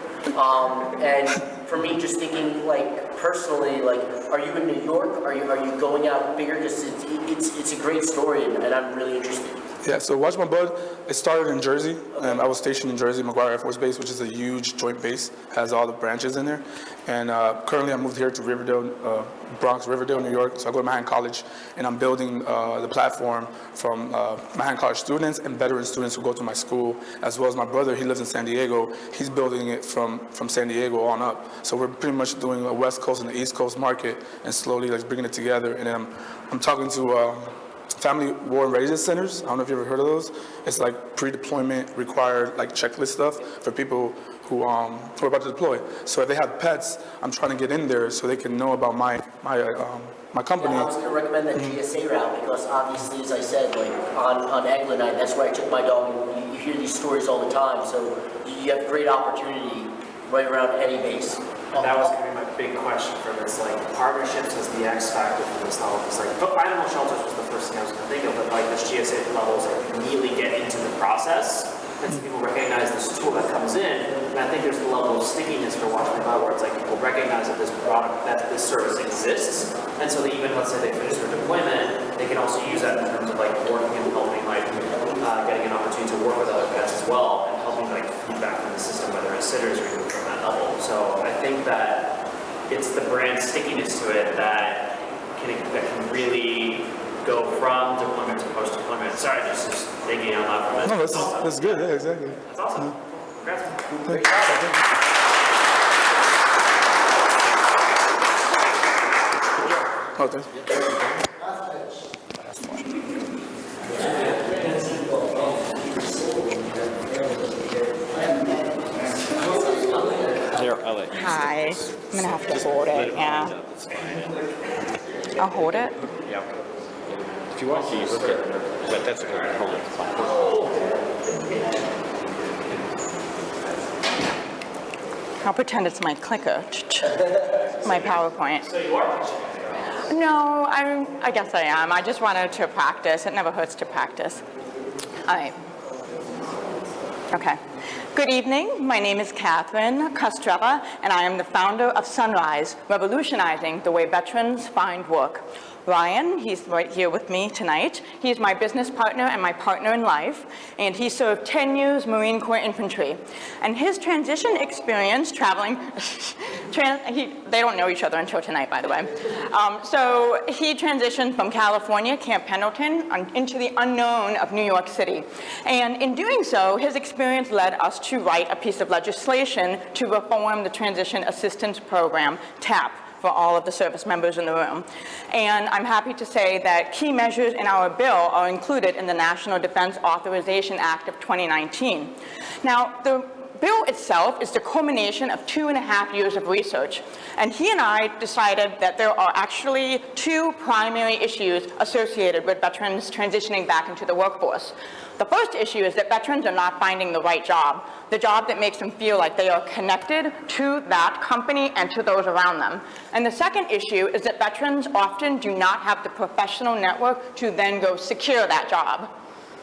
And for me, just thinking like personally, like, are you in New York? Are you going out bigger? Because it's a great story, and I'm really interested. Yeah, so Watch My Bud, it started in Jersey. I was stationed in Jersey, McGuire Air Force Base, which is a huge joint base, has all the branches in there. And currently I moved here to Riverdale, Bronx, Riverdale, New York. So I go to Manhattan College, and I'm building the platform from Manhattan College students and veteran students who go to my school, as well as my brother, he lives in San Diego. He's building it from San Diego on up. So we're pretty much doing a West Coast and the East Coast market and slowly like bringing it together. And then I'm talking to Family War and Readiness Centers. I don't know if you ever heard of those. It's like pre-deployment required like checklist stuff for people who are about to deploy. So if they have pets, I'm trying to get in there so they can know about my company. Yeah, I was going to recommend that GSA route because obviously, as I said, like on Eglin, that's where I took my dog. And you hear these stories all the time, so you have great opportunity right around any base. That was going to be my big question for this, like, partnerships is the X factor for this all. It's like, animal shelters was the first thing I was going to think of, but like this GSA levels immediately get into the process, and so people recognize this tool that comes in, and I think there's a level of stickiness for Watch My Bud where it's like people recognize that this product, that this service exists, and so that even, let's say they finish their deployment, they can also use that in terms of like working and helping, like, getting an opportunity to work with other pets as well, and helping like feedback from the system, whether it's sitters or even from that level. So I think that it's the brand stickiness to it that can really go from deployment to post-deployment. Sorry, just thinking out loud for a minute. No, that's good. Yeah, exactly. That's awesome. Congrats. Hi. I'm gonna have to hold it, yeah. I'll hold it. Yeah. If you want to use it, but that's okay. Hold it. I'll pretend it's my clicker, my PowerPoint. So you are? No, I guess I am. I just wanted to practice. It never hurts to practice. All right. Okay. Good evening. My name is Catherine Castrella, and I am the founder of Sunrise, revolutionizing the way veterans find work. Ryan, he's right here with me tonight. He's my business partner and my partner in life, and he served 10 years Marine Corps Infantry. And his transition experience traveling, they don't know each other until tonight, by the way. So he transitioned from California, Camp Pendleton, into the unknown of New York City. And in doing so, his experience led us to write a piece of legislation to reform the Transition Assistance Program, TAP, for all of the service members in the room. And I'm happy to say that key measures in our bill are included in the National Defense Authorization Act of 2019. Now, the bill itself is the culmination of 2.5 years of research. And he and I decided that there are actually two primary issues associated with veterans transitioning back into the workforce. The first issue is that veterans are not finding the right job, the job that makes them feel like they are connected to that company and to those around them. And the second issue is that veterans often do not have the professional network to then go secure that job.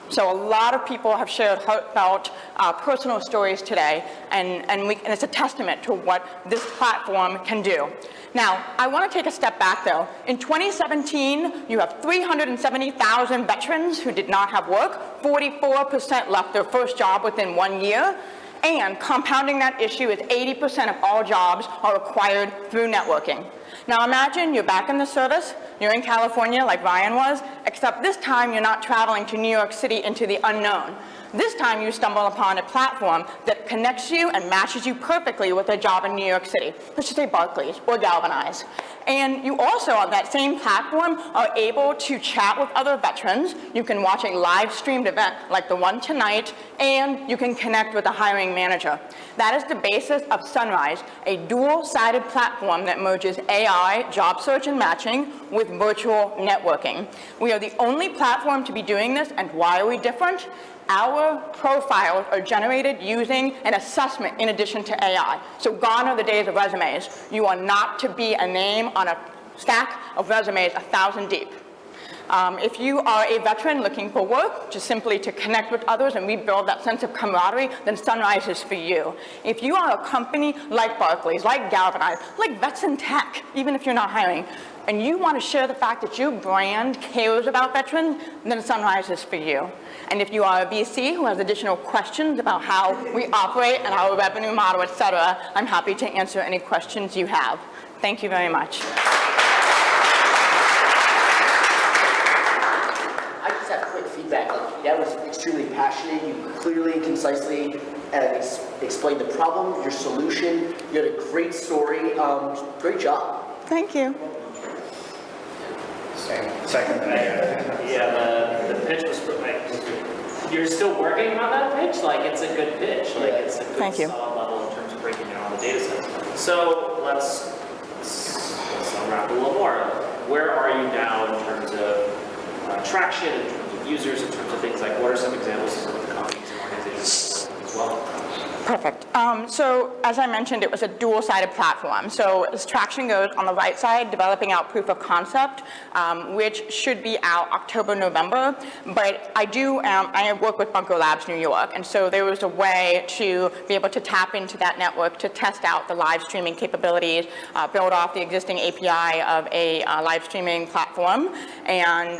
So a lot of people have shared heartfelt personal stories today, and it's a testament to what this platform can do. Now, I want to take a step back though. In 2017, you have 370,000 veterans who did not have work. 44% left their first job within 1 year. And compounding that issue is 80% of all jobs are acquired through networking. Now imagine you're back in the service, you're in California like Ryan was, except this time you're not traveling to New York City into the unknown. This time you stumble upon a platform that connects you and matches you perfectly with a job in New York City. Let's just say Barclays or Galvanize. And you also, on that same platform, are able to chat with other veterans. You can watch a live streamed event like the one tonight, and you can connect with a hiring manager. That is the basis of Sunrise, a dual-sided platform that merges AI, job search and matching, with virtual networking. We are the only platform to be doing this, and why are we different? Our profiles are generated using an assessment in addition to AI. So gone are the days of resumes. You are not to be a name on a stack of resumes 1,000 deep. If you are a veteran looking for work, just simply to connect with others and rebuild that sense of camaraderie, then Sunrise is for you. If you are a company like Barclays, like Galvanize, like Vets in Tech, even if you're not hiring, and you want to share the fact that your brand cares about veterans, then Sunrise is for you. And if you are a VC who has additional questions about how we operate and our revenue model, et cetera, I'm happy to answer any questions you have. Thank you very much. I just have quick feedback. Like, that was extremely passionate. You clearly and concisely explained the problem, your solution. You had a great story. Great job. Thank you. Second. Yeah, the pitch was like, you're still working on that pitch? Like, it's a good pitch. Like, it's a good Thank you. solid level in terms of breaking down all the data sets. So let's unwrap a little more. Where are you now in terms of traction, in terms of users, in terms of things like, what are some examples of some of the companies and organizations as well? Perfect. So as I mentioned, it was a dual-sided platform. So as traction goes, on the right side, developing out proof of concept, which should be out October, November. But I work with Bunker Labs New York, and so there was a way to be able to tap into that network to test out the live streaming capabilities, build off the existing API of a live streaming platform, and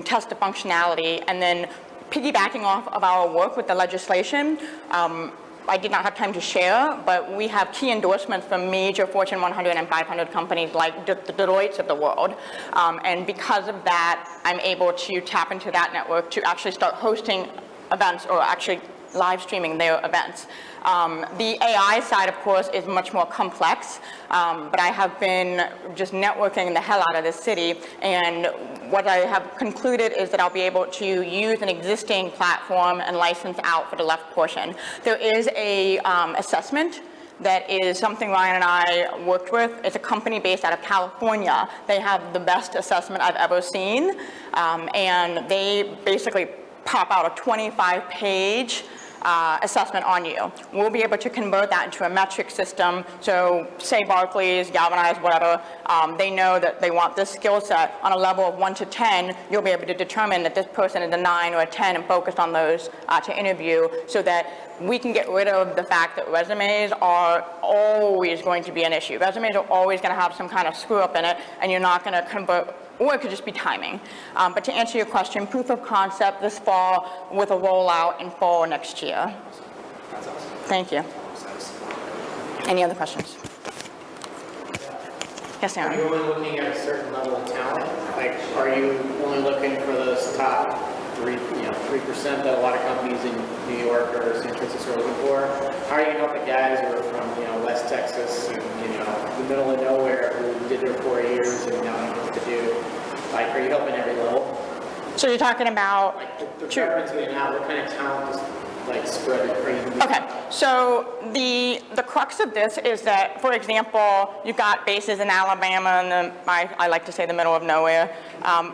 test the functionality, and then piggybacking off of our work with the legislation. I did not have time to share, but we have key endorsements from major Fortune 100 and 500 companies like the Deloittes of the world. And because of that, I'm able to tap into that network to actually start hosting events or actually live streaming their events. The AI side, of course, is much more complex, but I have been just networking the hell out of this city, and what I have concluded is that I'll be able to use an existing platform and license out for the left portion. There is a assessment that is something Ryan and I worked with. It's a company based out of California. They have the best assessment I've ever seen, and they basically pop out a 25-page assessment on you. We'll be able to convert that into a metric system. So say Barclays, Galvanize, whatever, they know that they want this skill set on a level of 1 to 10, you'll be able to determine that this person is a 9 or a 10 and focus on those to interview, so that we can get rid of the fact that resumes are always going to be an issue. Resumes are always going to have some kind of screw up in it, and you're not going to convert, or it could just be timing. But to answer your question, proof of concept this fall with a rollout in fall next year. That's awesome. Thank you. Any other questions? Yes, Aaron? Are you only looking at a certain level of talent? Like, are you only looking for those top 3% that a lot of companies in New York or San Francisco are looking for? How are you going to help the guys who are from, West Texas and, the middle of nowhere who did their 4 years and now don't know what to do? Like, are you helping every level? So you're talking about... Like, the veterans getting out, what kind of talent is, spread are you... Okay, so the crux of this is that, for example, you've got bases in Alabama and I like to say the middle of nowhere.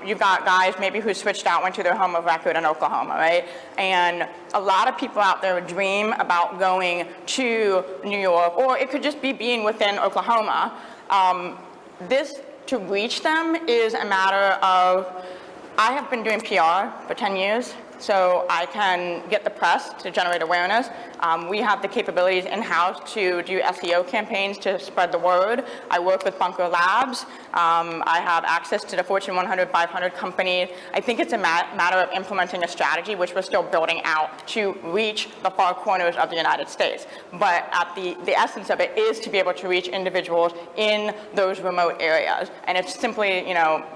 You've got guys maybe who switched out, went to their home of record in Oklahoma, right? And a lot of people out there dream about going to New York, or it could just be being within Oklahoma. To reach them is a matter of, I have been doing PR for 10 years. So I can get the press to generate awareness. We have the capabilities in-house to do SEO campaigns to spread the word. I work with Bunker Labs. I have access to the Fortune 100, 500 companies. I think it's a matter of implementing a strategy, which we're still building out, to reach the far corners of the United States. But at the essence of it is to be able to reach individuals in those remote areas. And it's simply,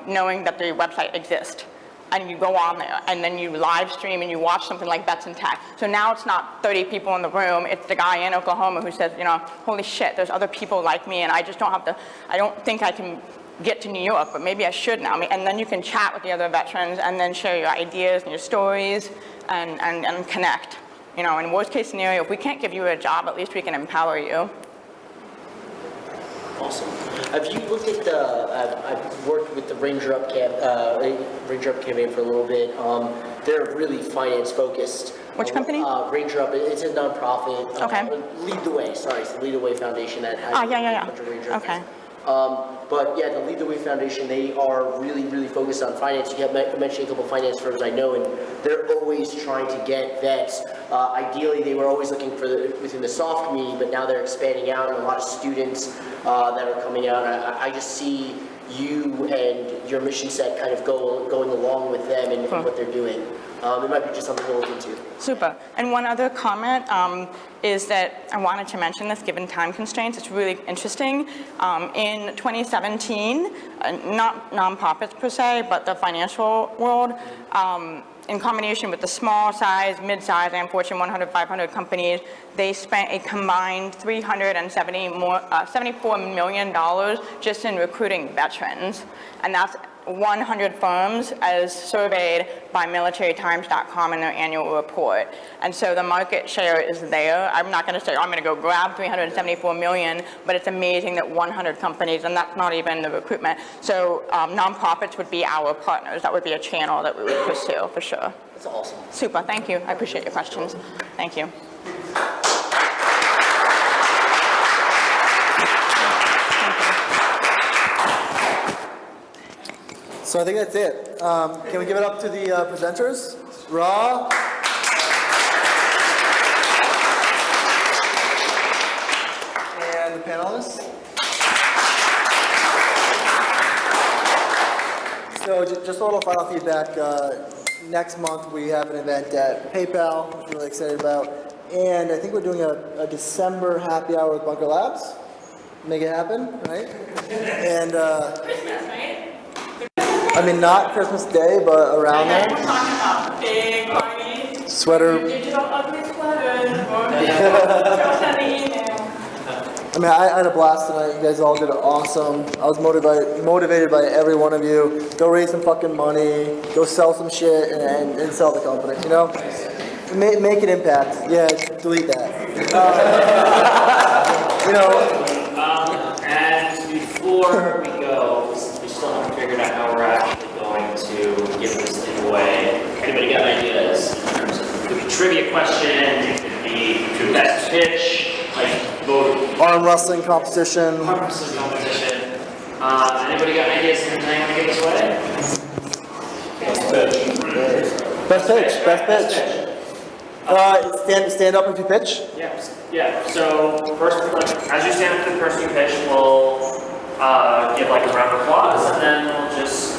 knowing that the website exists. And you go on there, and then you live stream and you watch something like Vets in Tech. So now it's not 30 people in the room, it's the guy in Oklahoma who says, holy shit, there's other people like me, and I just I don't think I can get to New York, but maybe I should now. And then you can chat with the other veterans and then share your ideas and your stories and connect. In worst case scenario, if we can't give you a job, at least we can empower you. Awesome. Have you looked at I've worked with the Ranger Up campaign for a little bit. They're really finance focused. Which company? Ranger Up. It's a nonprofit. Okay. Lead the Way. Sorry, it's the Lead the Way Foundation that has yeah. a bunch of Ranger Up. Okay. But yeah, the Lead the Way Foundation, they are really, really focused on finance. You kept mentioning a couple of finance firms I know, and they're always trying to get vets. Ideally, they were always looking for within the soft community, but now they're expanding out, and a lot of students that are coming out. I just see you and your mission set kind of going along with them and what they're doing. It might be just something to look into. Super. And one other comment is that I wanted to mention this, given time constraints. It's really interesting. In 2017, not nonprofits per se, but the financial world, in combination with the small size, mid-size, and Fortune 100, 500 companies, they spent a combined $74 million just in recruiting veterans. And that's 100 firms as surveyed by militarytimes.com in their annual report. And so the market share is there. I'm not going to say, I'm going to go grab 374 million, but it's amazing that 100 companies, and that's not even the recruitment. So nonprofits would be our partners. That would be a channel that we would pursue for sure. That's awesome. Super, thank you. I appreciate your questions. Thank you. So I think that's it. Can we give it up to the presenters? Ra. And the panelists. So just a little final feedback. Next month we have an event at PayPal, which I'm really excited about. And I think we're doing a December happy hour with Bunker Labs. Make it happen, right? And I mean, not Christmas Day, but around there. We're talking about big parties. Sweater. Digital ugly sweaters. Send an email. I mean, I had a blast tonight. You guys all did awesome. I was motivated by every one of you. Go raise some fucking money. Go sell some shit and sell the company. You know, make an impact. Yeah, delete that. You know. And before we go, since we still haven't figured out how we're actually going to give this thing away, anybody got ideas in terms of, it could be trivia question, it could be best pitch, like vote. Arm wrestling competition. Arm wrestling competition. Anybody got ideas in terms of how you want to give this away? Best pitch. Stand up if you pitch. Yeah. So first, as you stand up to the person you pitch, we'll give like a round of applause, and then we'll just.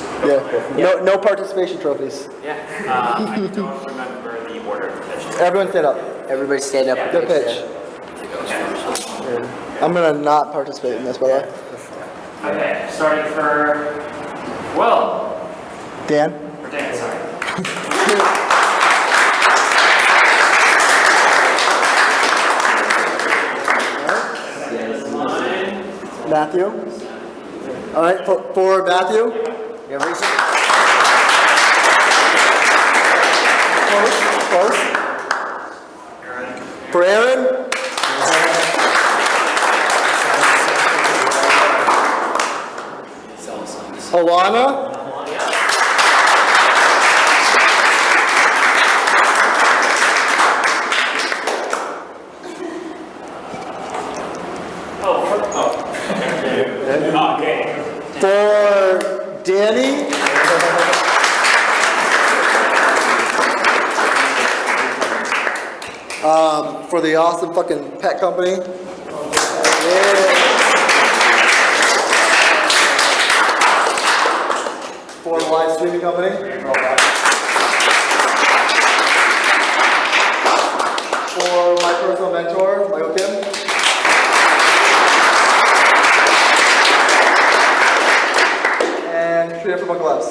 No participation trophies. I don't remember the order of the pitch. Everyone stand up. Everybody stand up. Good pitch. I'm gonna not participate in this, by the way. Okay, starting for Will. Dan. Or Dan, sorry. Matthew. All right, for Matthew. You have reason? Close. For Aaron. Alana. Okay. For Danny. For the awesome fucking pet company. For the live streaming company. For my personal mentor, Michael Kim. And Trina from Bunker Labs.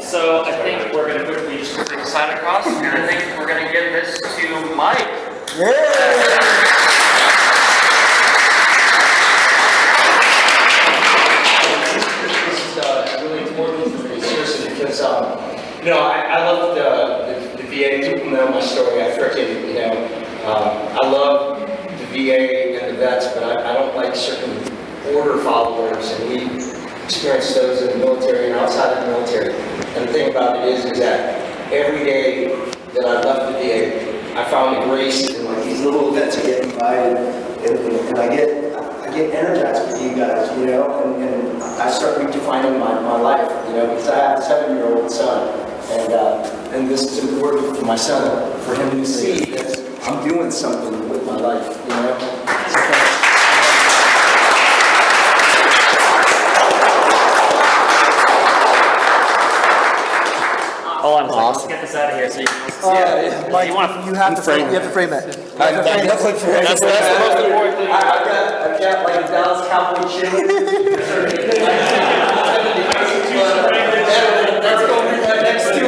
So I think we're going to quickly just sign across, and I think we're going to give this to Mike. Really important for me, seriously, because I love the VA. People know my story. I freaking, I love the VA and the vets, but I don't like certain order followers, and we experience those in the military and outside of the military. And the thing about it is that every day that I left the VA, found the grace in like these little events I get invited, and I get energized with you guys, you know, and I start redefining my life, you know, because I have a 7-year-old son, and this is important for my son, for him to see that I'm doing something with my life, you know. So thanks. Hold on a second, let's get this out of here so you can also see it. Mike, You want you have to frame it. That's the most important thing. I've got like a Dallas Cowboy chin. That's going to be right next to